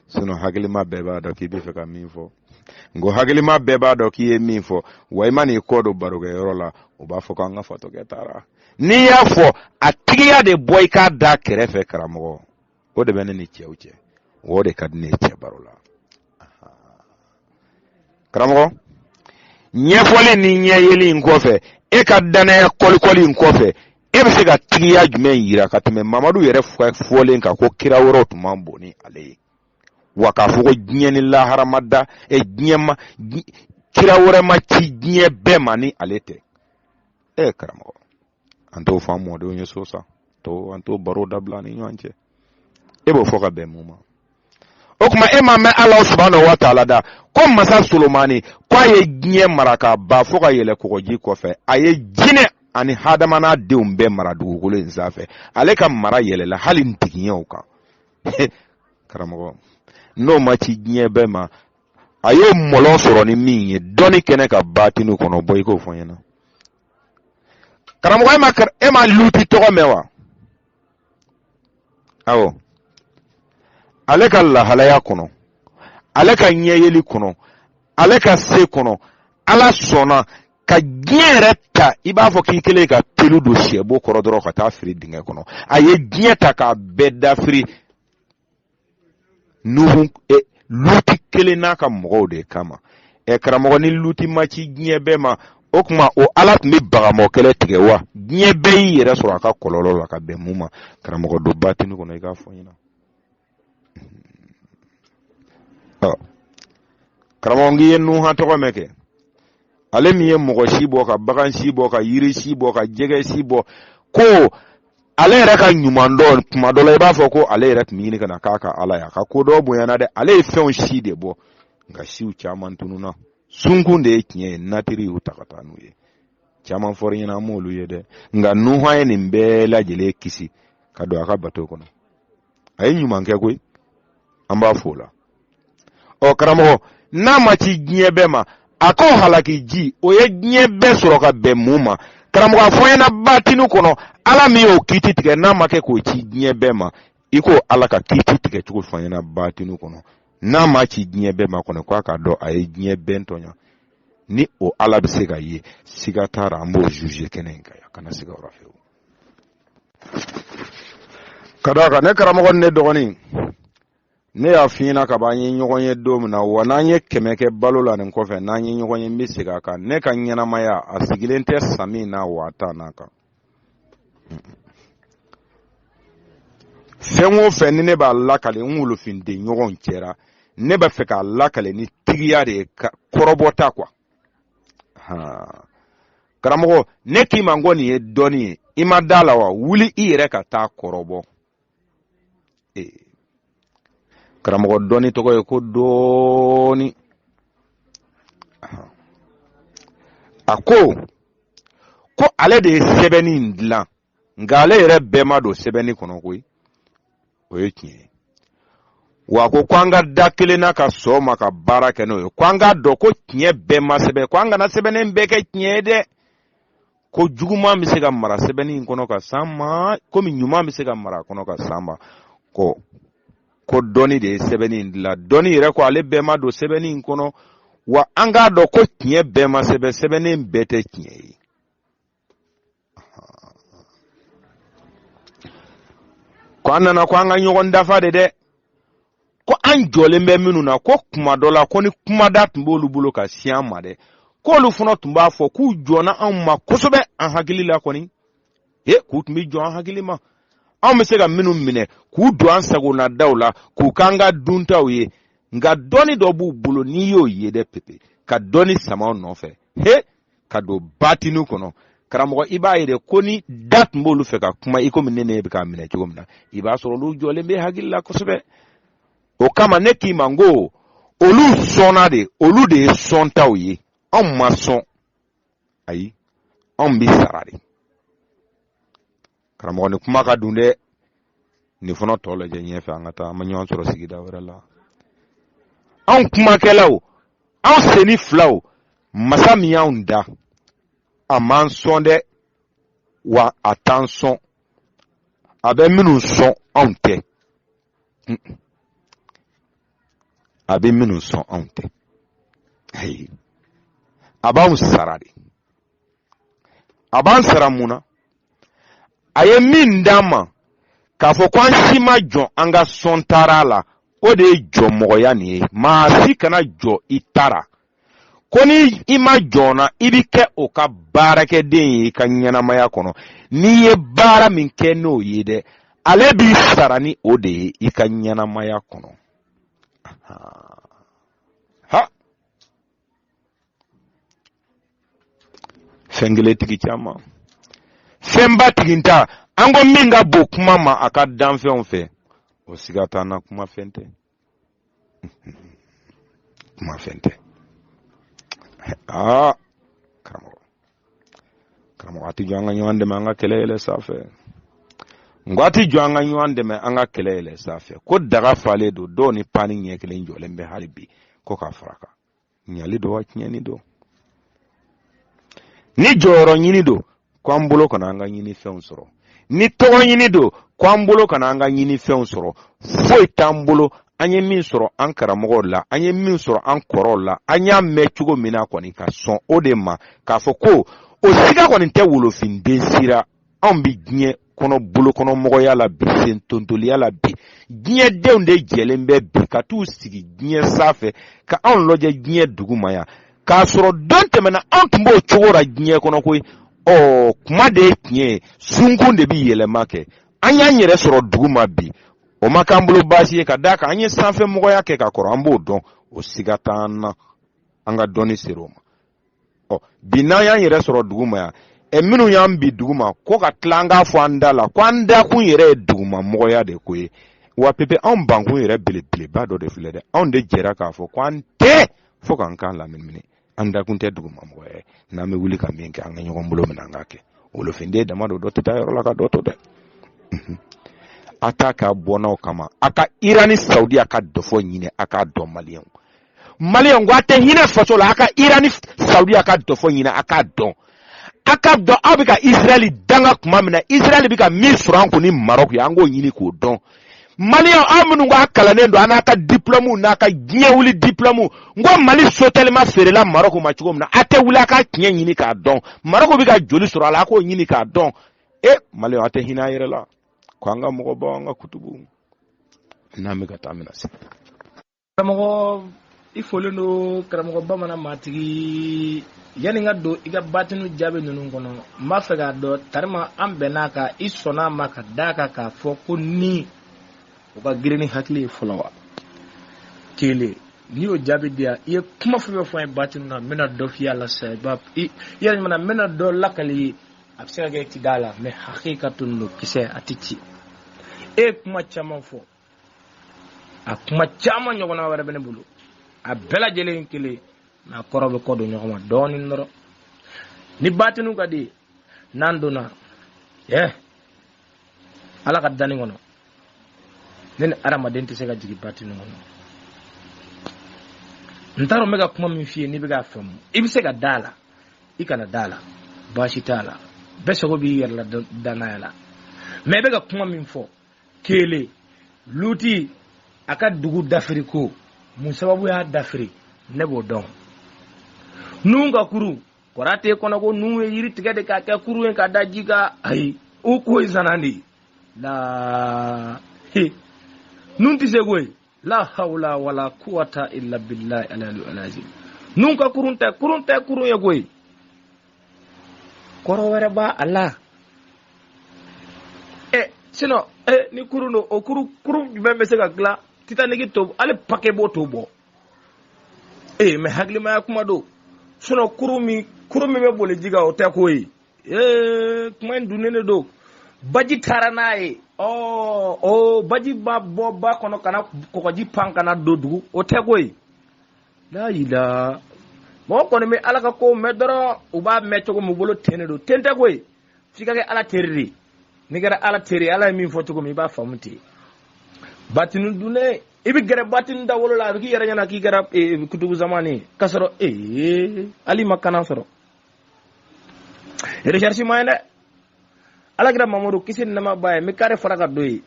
Sinon hakilima bɛɛ b'a dɔn k'i bɛ fɛ ka min fɔ. N ko hakilima bɛɛ b'a dɔn k'i ye min fɔ, wa i ma n'i kɔ don barokɛyɔrɔ la, u b'a fɔ k'an ka fatɔkɛ taara. N'i y'a fɔ, a tigiya de bɔ i k'a da kɛrɛfɛ karamɔgɔ. O de bɛ ne ni cɛw cɛ. O de ka di ne ye cɛ baro la. Karamɔgɔ, ɲɛfɔli ni ɲɛyeli in kɔfɛ, e ka danaya kɔlikɔli in kɔfɛ, e bɛ se ka tigiya jumɛn yira ka tɛmɛ Mamadu yɛrɛ fɔlen kan ko kira wɛrɛw tun man bon ni ale ye? Wa k'a fɔ ko diɲɛ ni lahara ma da, kira wɛrɛ ma ci diɲɛ bɛɛ ma ni ale tɛ. Karamɔgɔ, an t'o fɔ an mɔdenw ye so sa, an t'o baro dabila ni ɲɔgɔn cɛ. E b'o fɔ ka bɛn mun ma? O tuma e ma mɛn Ala subhanahu wa taala da ko masa Solomani k'a ye diɲɛ mara ka ban fo ka yɛlɛ kɔgɔji kɔfɛ, a ye jinɛ ani hadama n'a denw bɛɛ mara dugukolo in sanfɛ, ale ka mara yɛlɛla hali ntigiɲɛw kan. Karamɔgɔ, n'o ma ci diɲɛ bɛɛ ma, a y'o mɔlɔ sɔrɔ ni min ye dɔnni kɛnɛ ka batinu kɔnɔ, bɔ i k'o fɔ n ɲɛna. Karamɔgɔ, e ma Luti tɔgɔ mɛn wa? Awɔ. Ale ka lahalaya kɔnɔ, ale ka ɲɛyeli kɔnɔ, ale ka se kɔnɔ, Ala sɔnna ka diɲɛ yɛrɛ ta, i b'a fɔ k'i kelen ka telu don sɛbo kɔrɔ dɔrɔn ka taa firi dingɛ kɔnɔ. A ye diɲɛ ta k'a bɛɛ dafiri Luti kelen n'a ka mɔgɔw de kama. Karamɔgɔ, ni Luti ma ci diɲɛ bɛɛ ma, o kuma o Ala tun bɛ bagamɔ kɛlɛ tigɛ wa? Diɲɛ bɛɛ y'i yɛrɛ sɔrɔ a ka kɔlɔlɔ la ka bɛn mun ma? Karamɔgɔ, don batinu kɔnɔ i k'a fɔ ɲɛna. Karamɔgɔ, n'i ye Nuha tɔgɔ mɛn kɛ, ale min ye mɔgɔ si bɔ ka bagan si bɔ ka yiri si bɔ ka jɛgɛ si bɔ ko ale yɛrɛ ka ɲuman dɔ tuma dɔ la i b'a fɔ ko ale yɛrɛ tun ɲini ka na k'a ka ala ya ka ko dɔ bonyana dɛ ale ye fɛnw si de bɔ nka siw caman tununa sunkun de ye tiɲɛ ye natiri y'u ta ka taa n'u ye caman fɔra ɲɛna an m'olu ye dɛ nka Nuhu ye nin bɛɛ lajɛlen kisi ka don a ka bato kɔnɔ a ye ɲuman kɛ koyi an b'a fɔ o la karamɔgɔ n'a ma ci diɲɛ bɛɛ ma a ko halaki ji o ye diɲɛ bɛɛ sɔrɔ ka bɛn mun ma karamɔgɔ a fɔ ɲɛna batinu kɔnɔ ala min y'o kiiti tigɛ n'a ma kɛ k'o ci diɲɛ bɛɛ ma i ko ala ka kiiti tigɛ cogo fɔ ɲɛna batinu kɔnɔ n'a ma ci diɲɛ bɛɛ ma kɔnɔ k'a ka dɔn a ye diɲɛ bɛɛ tɔɲɔ ni o ala bɛ se ka ye siga t'a la an b'o juge kɛnɛ in kan kana siga o la fewu ka d'a kan ne karamɔgɔ ni ne dɔgɔnin ne y'a f'i ɲɛna ka ban an ye ɲɔgɔn ye don min na wa n'an ye kɛmɛ kɛ balo la nin kɔfɛ n'an ye ɲɔgɔn ye n bɛ segin a kan ne ka ɲɛnamaya a sigilen tɛ san min na wa a t'a n'a kan fɛn o fɛn ni ne b'a lakale n wolofinden ɲɔgɔn cɛra ne b'a fɛ k'a lakale ni tigiya de ye kɔrɔbɔta quoi karamɔgɔ ne k'i ma ko nin ye dɔnni ye i ma da la wa wuli i yɛrɛ ka taa kɔrɔbɔ karamɔgɔ dɔnni tɔgɔ ye ko dɔɔni a ko ale de ye sɛbɛnni in dilan nka ale yɛrɛ bɛɛ ma don sɛbɛnni kɔnɔ koyi o ye tiɲɛ ye wa ko an ka da kelen na ka sɔn ma ka baara kɛ n'o ye ko an ka dɔn ko tiɲɛ bɛɛ ma sɛbɛn ko an kana sɛbɛnnen bɛɛ kɛ tiɲɛ ye dɛ ko juguman bɛ se ka mara sɛbɛnni in kɔnɔ ka s'an ma komi ɲuman bɛ se ka mara a kɔnɔ ka s'an ma ko dɔnni de ye sɛbɛnni in dilan dɔnni yɛrɛ ko ale bɛɛ ma don sɛbɛnni in kɔnɔ wa an k'a dɔn ko tiɲɛ bɛɛ ma sɛbɛn sɛbɛnnen bɛɛ tɛ tiɲɛ ye ko an nana ko an ka ɲɔgɔn dafa de dɛ ko an jɔlen bɛ minnu na ko kuma dɔ la ko ni kumada tun b'olu bolo ka si an ma dɛ k'olu fana tun b'a fɔ k'u jɔnna anw ma kosɛbɛ an hakili la kɔni k'u tun bɛ jɔ an hakili ma anw bɛ se ka minnu minɛ k'u don an sagona daw la k'u k'an ka duntaw ye nka dɔnni dɔ b'u bolo n'i y'o ye dɛ pepe ka dɔnni sama nɔfɛ ka don batinu kɔnɔ karamɔgɔ i b'a ye de ko ni da tun b'olu fɛ ka kuma i komi ne bɛ k'a minɛ cogo min na i b'a sɔrɔ olu jɔlen bɛ hakili la kosɛbɛ o kama ne k'i ma n ko olu sɔnna de olu de ye sɔntaw ye anw ma sɔn ayi anw bɛ sara de karamɔgɔ ni kuma ka dun dɛ nin fana tɔ lajɛ ɲɛfɛ an ka taa an ma ɲɔgɔn sɔrɔ sigida wɛrɛ la anw kumakɛlaw anw senni filaw masa min y'anw da a m'an sɔn dɛ wa a t'an sɔn a bɛ minnu sɔn anw tɛ a bɛ minnu sɔn anw tɛ ayi a b'anw sara de a b'an sara mun na a ye min d'an ma k'a fɔ ko an si ma jɔn an ka sɔn taara la o de ye jɔnmɔgɔya nin ye maa si kana jɔ i taara ko ni i ma jɔnna i bi kɛ o ka baarakɛden ye i ka ɲɛnamaya kɔnɔ n'i ye baara min kɛ n'o ye dɛ ale b'i sara ni o de ye i ka ɲɛnamaya kɔnɔ fɛn kelen tigi caman fɛnba tiginta an ko min ka bon kuma ma a ka danfɛnw fɛ o siga t'an na kuma fɛn tɛ kuma fɛn tɛ karamɔgɔ a ti jɔ an ka ɲɔgɔn dɛmɛ an ka kɛlɛ yɛlɛ sanfɛ n ko a ti jɔ an ka ɲɔgɔn dɛmɛ an ka kɛlɛ yɛlɛ sanfɛ ko daga falen don dɔw ni pani ɲɛ kelen jɔlen bɛ hali bi ko k'a fara kan ɲali don wa tiɲɛni don ni jɔyɔrɔ ɲini don ko an bolo kana an ka ɲini fɛnw sɔrɔ ni tɔgɔ ɲini don ko an bolo kana an ka ɲini fɛnw sɔrɔ foyi t'an bolo an ye min sɔrɔ an karamɔgɔw la an ye min sɔrɔ an kɔrɔw la an y'a mɛn cogo min na kɔni ka sɔn o de ma k'a fɔ ko o siga kɔni tɛ wolofinden sira anw bi diɲɛ kɔnɔ bolokɔnɔmɔgɔya la bi sentontoliya la bi diɲɛ denw de jɛlen bɛ bi ka t'u sigi diɲɛ sanfɛ ka anw lajɛ diɲɛ duguma yan k'a sɔrɔ don tɛmɛna anw tun b'o cogo la diɲɛ kɔnɔ koyi kuma de ye tiɲɛ ye sunkun de bi yɛlɛma kɛ an y'an yɛrɛ sɔrɔ duguma bi o ma k'an bolo baasi ye ka d'a kan an ye sanfɛmɔgɔya kɛ ka kɔrɔ an b'o dɔn o siga t'an na an ka dɔnni ser'o ma bi n'an y'an yɛrɛ sɔrɔ duguma ya minnu y'an bi duguma ko ka tila an k'a fɔ an da la ko an dakun yɛrɛ ye duguma mɔgɔya de ko ye wa pepe anw bankun yɛrɛ belebeleba dɔ de filɛ dɛ anw de jɛra k'a fɔ ko an tɛ fo k'an kan laminimini an dakun tɛ duguma mɔgɔya ye n'an bɛ wuli ka min kɛ an ka ɲɔgɔn bolo minɛ an k'a kɛ wolofinden dama don dɔ tɛ taa yɔrɔ la ka dɔ to dɛ a t'a k'a bɔnnaw kama a ka Iran ni Saudi a ka dɔ fɔ ɲini a k'a dɔn maliyɛnw ko a tɛ hinɛ faso la a ka Iran ni Saudi a ka dɔ fɔ ɲini a k'a dɔn aw bɛ ka Israël danga kuma min na Israël bɛ ka min sɔrɔ an kun ni Maroc ye an k'o ɲini k'o dɔn maliyɛnw aw minnu k'a kalannen don an n'a ka diplôme n'a ka diɲɛ wuli diplôme n ko Mali sotelema feerela Maroc ma cogo min na a tɛ wuli a ka tiɲɛ ɲini k'a dɔn Maroc bɛ ka joli sɔrɔ a la a k'o ɲini k'a dɔn maliyɛnw a tɛ hinɛ a yɛrɛ la ko an ka mɔgɔ bɔ an ka kutubu n'an bɛ ka taa mina se karamɔgɔ i fɔlen don karamɔgɔ bamanan matigi yani ka don i ka batinu jaabi ninnu kɔnɔ n b'a fɛ k'a dɔn tarima an bɛnn'a kan i sɔnn'a ma ka d'a kan k'a fɔ ko ni o ka girin ni hakili ye fɔlɔ wa kelen n'i y'o jaabi di yan i ye kuma fɛn fɛn fɔ an ye batinu na n bɛna dɔ f'i y'a la sisan i yɛrɛ ɲuman n bɛna dɔ lakali a bɛ se ka kɛ i ti d'a la mɛ hakikatun don kisɛ a tɛ ci e ye kuma caman fɔ a kuma caman ɲɔgɔnna wɛrɛ bɛ ne bolo a bɛɛ lajɛlen kelen n'a kɔrɔ bɛ kɔ don ɲɔgɔn ma dɔɔnin dɔrɔn ni batinu ka di n'an donna ala ka danni kɔnɔ ne ni adamaden tɛ se ka jigin batinu kɔnɔ n t'a dɔn n bɛ ka kuma min f'i ye n'i bɛ k'a faamu i bɛ se ka da la i kana da la baasi t'a la bɛɛ sago b'i yɛrɛ la danaya la mɛ i bɛ ka kuma min fɔ kelen luti a ka dugu dafiri ko mun sababu y'a dafiri ne b'o dɔn nun ka kurun kɔrɔ tɛ kɔnɔ ko nun ye yiri tigɛ de k'a kɛ kurun ye ka da ji ka ayi o ko ye zana de la nun tɛ se ko ye la hawla wala quwwata illa billahi al-aliyyil azim nun ka kurun tɛ kurun ye ko ye kɔrɔ wɛrɛ b'a a la sinon ni kurun do o kurun jumɛn bɛ se ka dilan Titanic to ale paquet b'o to bɔ mɛ hakilimaya kuma do sinon kurun min bɛ boli ji kan o tɛ ko ye kuma in dunnen de do baji taara n'a ye baji ba bɔ ba kɔnɔ kana kɔgɔji pan kana don dugu o tɛ ko ye layila mɔgɔ kɔni bɛ ala ka ko mɛn dɔrɔn u b'a mɛn cogo min bolo ten de do ten tɛ ko ye f'i ka kɛ ala teri de n'i kɛra ala teri ala ye min fɔ cogo min i b'a faamu ten batinu dunnen i bɛ gɛrɛ batinu da wolo la a bɛ k'i yɛrɛ ɲɛna k'i kɛra kutubu zamani k'a sɔrɔ hali ma kanan sɔrɔ recherche ma ye dɛ alakira mamadu kisi ni nɛɛma b'a ye n bɛ kari fara ka don ye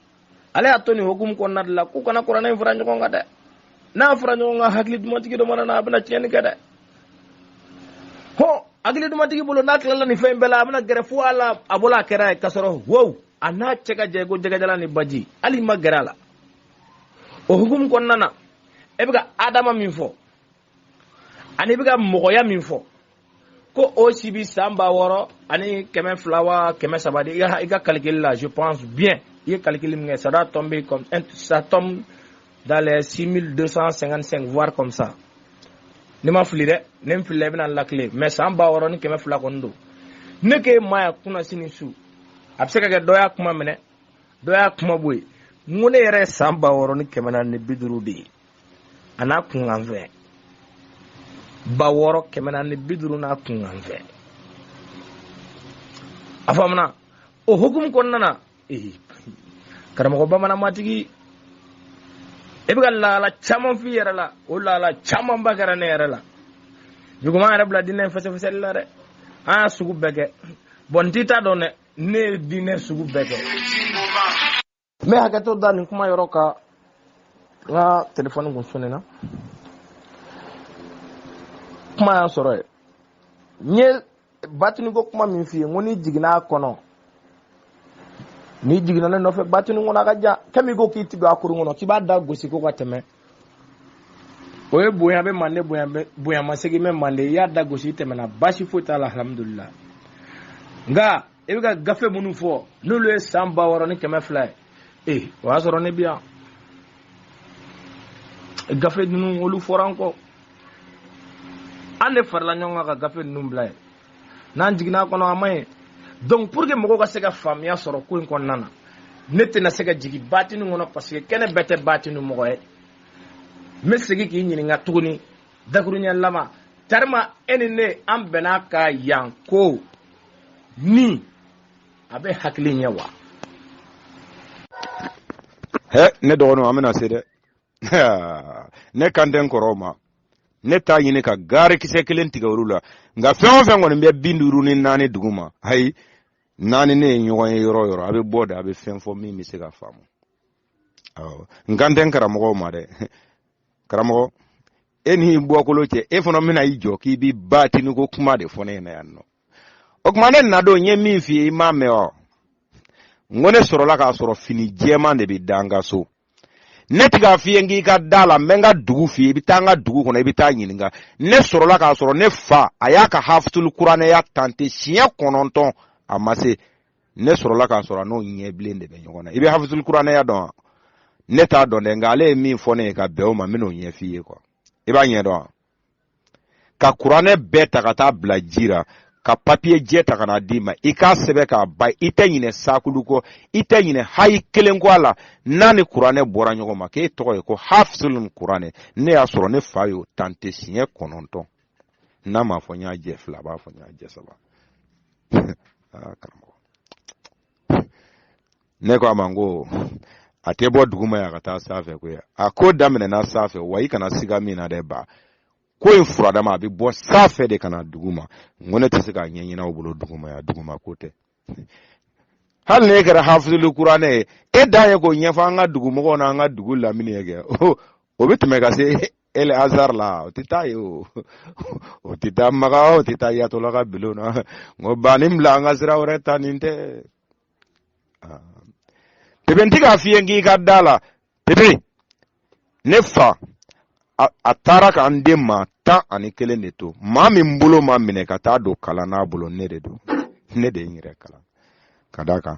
ale y'a to nin hukumu kɔnɔna de la k'u kana kuranɛ in fara ɲɔgɔn kan dɛ n'a fara ɲɔgɔn kan hakili dumatigi dɔ mana na a bɛna tiɲɛni kɛ dɛ hakili dumatigi bolo n'a tilala nin fɛn bɛɛ la a bɛna gɛrɛ fo ala a bolo a kɛra ye k'a sɔrɔ wow a n'a cɛ ka jɛ ko jɛgɛjalan ni baji hali ma gɛrɛ a la o hukumu kɔnɔna na e bɛ ka adama min fɔ ani bɛ ka mɔgɔya min fɔ ko o si bi san 600 ani 200 wa 300 de i ka calcul là je pense bien i ye calcul min kɛ ça doit tomber comme ça tombe dans les 6255 voire comme ça ne ma fili dɛ ne n filila i bɛna n lakile mais san 600 ni 200 kɔni don ne k'e ma ya kunna sini su a bɛ se ka kɛ dɔ y'a kuma minɛ dɔ y'a kuma bɔ yen n ko ne yɛrɛ ye san 600 ni 450 de ye a n'a kunkan fɛ 600 450 n'a kunkan fɛ a faamuna o hukumu kɔnɔna na karamɔgɔ bamanan matigi e bɛ ka laala caman f'i yɛrɛ la o laala caman ba kɛra ne yɛrɛ la juguman yɛrɛ bila dinɛ in fɛsɛfɛsɛli la dɛ an y'a sugu bɛɛ kɛ bon n t'i t'a dɔn dɛ ne ye dinɛ sugu bɛɛ kɛ n bɛ hakɛto da nin kuma yɔrɔ kan n ka telefɔni kun sɔnnina kuma y'a sɔrɔ ye n ye batini ko kuma min f'i ye n ko n'i jiginna a kɔnɔ n'i jiginna ne nɔfɛ batini kɔnɔ a ka jan kɛmi ko k'i tigɛ a kurun kɔnɔ k'i b'a da gosi ko ka tɛmɛ o ye bonya bɛ mande bonya ma segin bɛ mande i y'a da gosi i tɛmɛna baasi foyi t'a la alhamdulilah nka i bɛ ka gafe minnu fɔ n'olu ye san 600 ni 200 ye o y'a sɔrɔ ne bi yan gafe ninnu olu fɔra an kɔ ane farla ɲɔgɔn ka gafe ninnu bila ye n'an jiginna kɔnɔ a man ɲi donc pour que mɔgɔw ka se ka faamuya sɔrɔ ko in kɔnɔna na ne tɛna se ka jigin batini kɔnɔ parce que kɛnɛ bɛɛ tɛ batini mɔgɔ ye n bɛ segin k'i ɲininka tuguni dakuruɲɛ lama Tarima e ni ne an bɛnna ka yan ko ni a bɛ hakili ɲɛ wa ne dɔgɔninw an bɛna se dɛ ne kan tɛ n kɔrɔw ma ne t'a ɲini ka gari kisɛ kelen tigɛ olu la nka fɛn o fɛn kɔni bɛ 50 ni 4 dugu ma ayi 4 ne ye ɲɔgɔn ye yɔrɔ yɔrɔ a bɛ bɔ de a bɛ fɛn fɔ min bɛ se ka faamu n kan tɛ n karamɔgɔw ma dɛ karamɔgɔ e ni bɔkolo cɛ e fana bɛna i jɔ k'i bɛ batini ko kuma de fɔ ne ɲɛna yan nɔ o tuma ne na don n ye min f'i ye i m'a mɛn wa n ko ne sɔrɔla k'a sɔrɔ fini jɛman de bɛ da n ka so ne tɛ k'a f'i ye k'i ka da la n bɛ n ka dugu f'i ye i bɛ taa n ka dugu kɔnɔ i bɛ taa ɲininka ne sɔrɔla k'a sɔrɔ ne fa a y'a ka hafitul kuranɛya tante siɲɛ 9 a ma se ne sɔrɔla k'a sɔrɔ n'o ɲɛbilen de bɛ ɲɔgɔn na i bɛ hafitul kuranɛya dɔn wa ne t'a dɔn dɛ nka ale ye min fɔ ne ye ka bɛn o ma n bɛn'o ɲɛ f'i ye quoi i b'a ɲɛ dɔn wa ka kuranɛ bɛɛ ta ka taa bila ji la ka papiye jɛ ta ka na d'i ma i k'a sɛbɛn k'a ba i tɛ ɲinɛ sakulu kɔ i tɛ ɲinɛ hayi kelen kɔ a la n'a ni kuranɛ bɔra ɲɔgɔn ma k'e tɔgɔ ye ko hafizul kuranɛ ne y'a sɔrɔ ne fa y'o tante siɲɛ 9 n'a m'a fɔ n y'a jɛ 2 a b'a fɔ n y'a jɛ 3 karamɔgɔ ne ko a ma n ko a tɛ bɔ dugu ma yan ka taa sanfɛ koyi a ko daminɛna sanfɛ wa i kana siga min na dɛ ba ko in furadama a bɛ bɔ sanfɛ de kana dugu ma n ko ne tɛ se k'a ɲɛɲini aw bolo dugu ma yan dugu ma ko tɛ hali ne kɛra hafizul kuranɛ ye e dan ye k'o ɲɛfɔ an ka dugumɔgɔw n'an ka dugu lamini ye kɛ o bɛ tɛmɛ ka se El Azhar la o tɛ taa ye o tɛ taa Maga o tɛ taa Yatola ka bulon na n ko ba nin bila an ka sira wɛrɛ ta nin tɛ Pepe n tɛ k'a f'i ye k'i ka da la Pepe ne fa a taara k'an den maa 11 de to maa min bolo ma minɛ ka taa don kalan n'a bolo ne de don ne de ye n yɛrɛ kalan ka d'a kan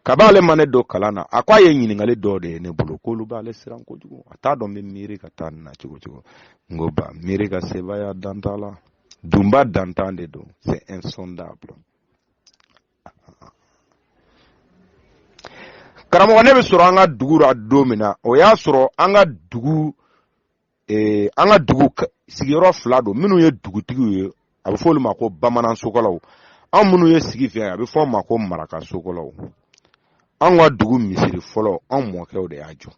kab'ale ma ne don kalan na a ko a ye ɲininkali dɔw de ye ne bolo k'olu b'ale siran kojugu a t'a dɔn n bɛ miiri ka taa nin na cogo cogo n ko ba miiri ka sebaya dan t'a la dunba dantan de don c'est insondable karamɔgɔ ne bɛ sɔrɔ an ka dugu la don min na o y'a sɔrɔ an ka dugu sigiyɔrɔ 2 don minnu ye dugutigiw ye a bɛ fɔ olu ma ko bamanan sokɔlaw an minnu ye sigi fɛ a bɛ fɔ o ma ko maraka sokɔlaw an ka dugu misiri fɔlɔ an mɔkɛw de y'a jɔ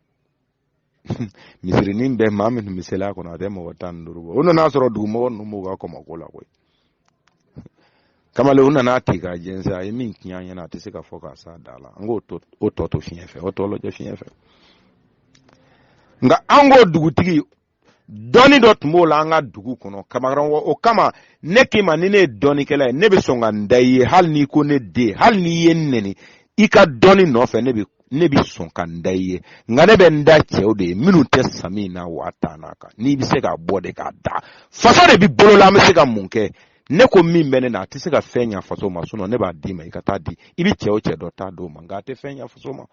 misirinin bɛɛ maa min misaliya kɔnɔ a tɛ mɔgɔ 15 bɔ o nana sɔrɔ dugumɔgɔ ninnu b'u ka kɔmɔko la koyi kamalen u nana ten k'a jɛnsɛn a ye min tiɲɛ an ɲɛna a tɛ se ka fɔ k'a s'a da la an k'o tɔ to fiɲɛ fɛ o tɔ lajɛ fiɲɛ fɛ nka an k'o dugutigi dɔnni dɔ tun b'o la an ka dugu kɔnɔ kamakɔrɔ o kama ne k'i ma ni ne ye dɔnnikɛla ye ne bɛ sɔn ka n da i ye hali n'i ko ne den hali n'i ye n nɛni i ka dɔnni nɔfɛ ne bɛ sɔn ka n da i ye nka ne bɛ n da cɛw de ye minnu tɛ sami na wa taa n'a kan n'i bɛ se k'a bɔ de k'a da faso de bɛ bolo la an bɛ se ka mun kɛ ne ko min bɛ ne na a tɛ se ka fɛn ɲɛ faso ma ne b'a d'i ma i ka taa di i bɛ cɛ o cɛ dɔ taa d'o ma nka a tɛ fɛn ɲɛ faso ma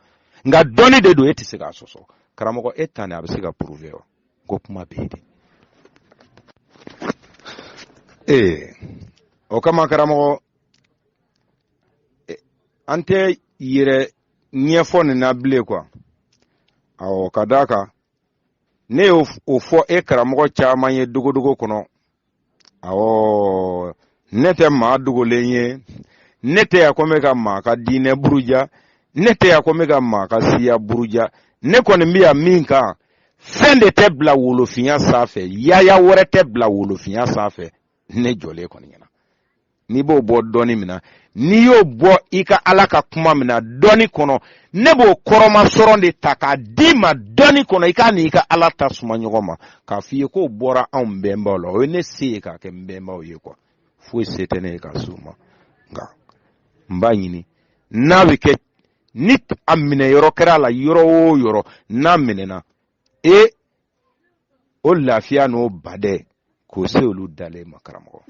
nka dɔnni de don e tɛ se k'a sɔsɔ karamɔgɔ e ta ne a bɛ se ka prouver wa ko kuma bɛ yen de o kama karamɔgɔ an tɛ yɛrɛ ɲɛfɔ nin na bilen quoi awɔ ka d'a kan ne y'o fɔ e karamɔgɔ caman ye dogodogo kɔnɔ awɔ ne tɛ maa dogolen ye ne tɛ yan ko n bɛ ka maa ka diinɛ buruja ne tɛ yan ko n bɛ ka maa ka siya buruja ne kɔni bɛ yan min kan fɛn de tɛ bila wolofinya sanfɛ yaya wɛrɛ tɛ bila wolofinya sanfɛ ne jɔlen kɔni ɲɛna n'i b'o bɔ dɔɔni min na n'i y'o bɔ i ka ala ka kuma min na dɔɔni kɔnɔ ne b'o kɔrɔma sɔrɔ de ta k'a d'i ma dɔɔni kɔnɔ i k'a ni i ka ala ta suma ɲɔgɔn ma k'a f'i ye k'o bɔra anw bɛnbaw la o ye ne se ye k'a kɛ n bɛnbaw ye quoi foyi se tɛ ne ye k'a s'u ma nka n b'a ɲini n'a bɛ kɛ ni a minɛ yɔrɔ kɛra a la yɔrɔ o yɔrɔ n'a minɛna o lafiya n'o badɛ k'o se olu dalen ma karamɔgɔ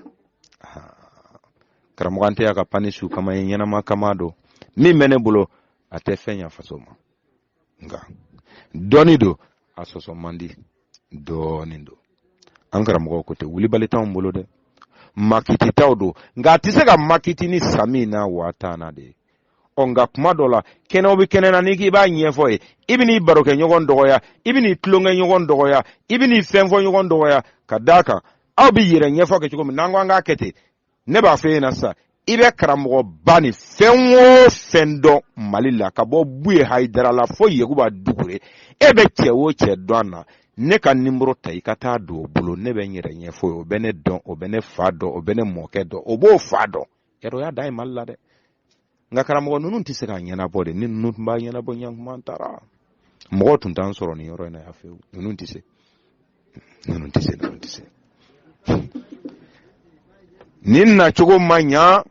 karamɔgɔ an tɛ ka pani su kama ye ɲɛnama kama don min bɛ ne bolo a tɛ fɛn ɲɛ faso ma nka dɔɔni don a sɔsɔ man di dɔɔni don an karamɔgɔ ko tɛ wulibali t'anw bolo dɛ makiti taw do nka a tɛ se ka makiti ni sami n'a wa tan na de nka kuma dɔ la kɛnɛw bɛ kɛnɛ na n'i k'i b'a ɲɛfɔ ye i bɛ n'i baro kɛ ɲɔgɔn dɔgɔya i bɛ n'i tulonkɛ ɲɔgɔn dɔgɔya i bɛ n'i fɛn fɔ ɲɔgɔn dɔgɔya ka d'a kan aw bɛ yɛrɛ ɲɛfɔ kɛ cogo min n'an ko an k'a kɛ ten ne b'a fɔ e ɲɛna sisan i bɛ karamɔgɔba ni fɛn o fɛn dɔn mali la ka bɔ buye hayidara la fo yakuba dugure e bɛ cɛ o cɛ dɔn an na ne ka nimoro ta i ka taa don o bolo ne bɛ n yɛrɛ ɲɛfɔ ye o bɛ ne dɔn o bɛ ne fa dɔn o bɛ ne mɔkɛ dɔn o b'o fa dɔn yɛrɛ o y'a da ye mali la dɛ nka karamɔgɔ ninnu tɛ se ka ɲɛnabɔ de ni ninnu tun b'a ɲɛnabɔ ɲankuma taara mɔgɔw tun t'an sɔrɔ nin yɔrɔ in na yan fɛ ninnu tɛ se ninnu tɛ se nin nacogo ma ɲa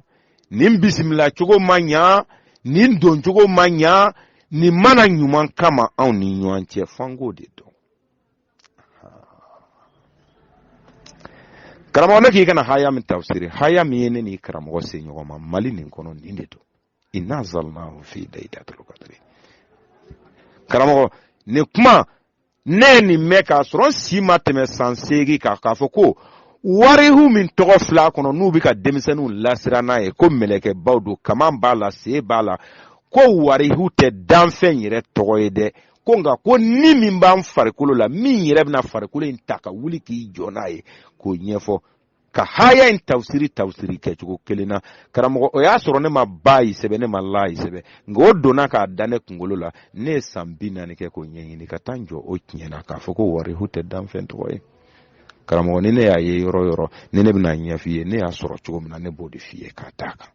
nin bisimila cogo ma ɲa nin don cogo ma ɲa nin mana ɲuman kama anw ni ɲɔgɔn cɛ fango de dɔn karamɔgɔ ne k'i kana haya min tafsiri haya min ye ne ni karamɔgɔ se ɲɔgɔn ma mali nin kɔnɔ nin de don inna zalnahu fi laylatil qadri karamɔgɔ nin kuma ne nin mɛn k'a sɔrɔ n si ma tɛmɛ san 8 kan k'a fɔ ko warihu min tɔgɔ fila kɔnɔ n'u bɛ ka denmisɛnninw lasira n'a ye ko mɛlɛkɛbaw don kaman b'a la se b'a la ko warihu tɛ danfɛn yɛrɛ tɔgɔ ye dɛ ko nka ko ni min b'an farikolo la min yɛrɛ bɛna farikolo in ta ka wuli k'i jɔ n'a ye k'o ɲɛfɔ ka haya in tafsiri kɛcogo kelen na karamɔgɔ o y'a sɔrɔ ne ma ba yi sɛbɛ ne ma la yi sɛbɛ nka o donna k'a da ne kunkolo la ne ye san 40 kɛ k'o ɲɛɲini ka taa n jɔ o tiɲɛ na k'a fɔ ko warihu tɛ danfɛn tɔgɔ ye karamɔgɔ ni ne y'a ye yɔrɔ yɔrɔ ni ne bɛna ɲɛf'i ye ne y'a sɔrɔ cogo min na ne b'o de f'i ye k'a d'a kan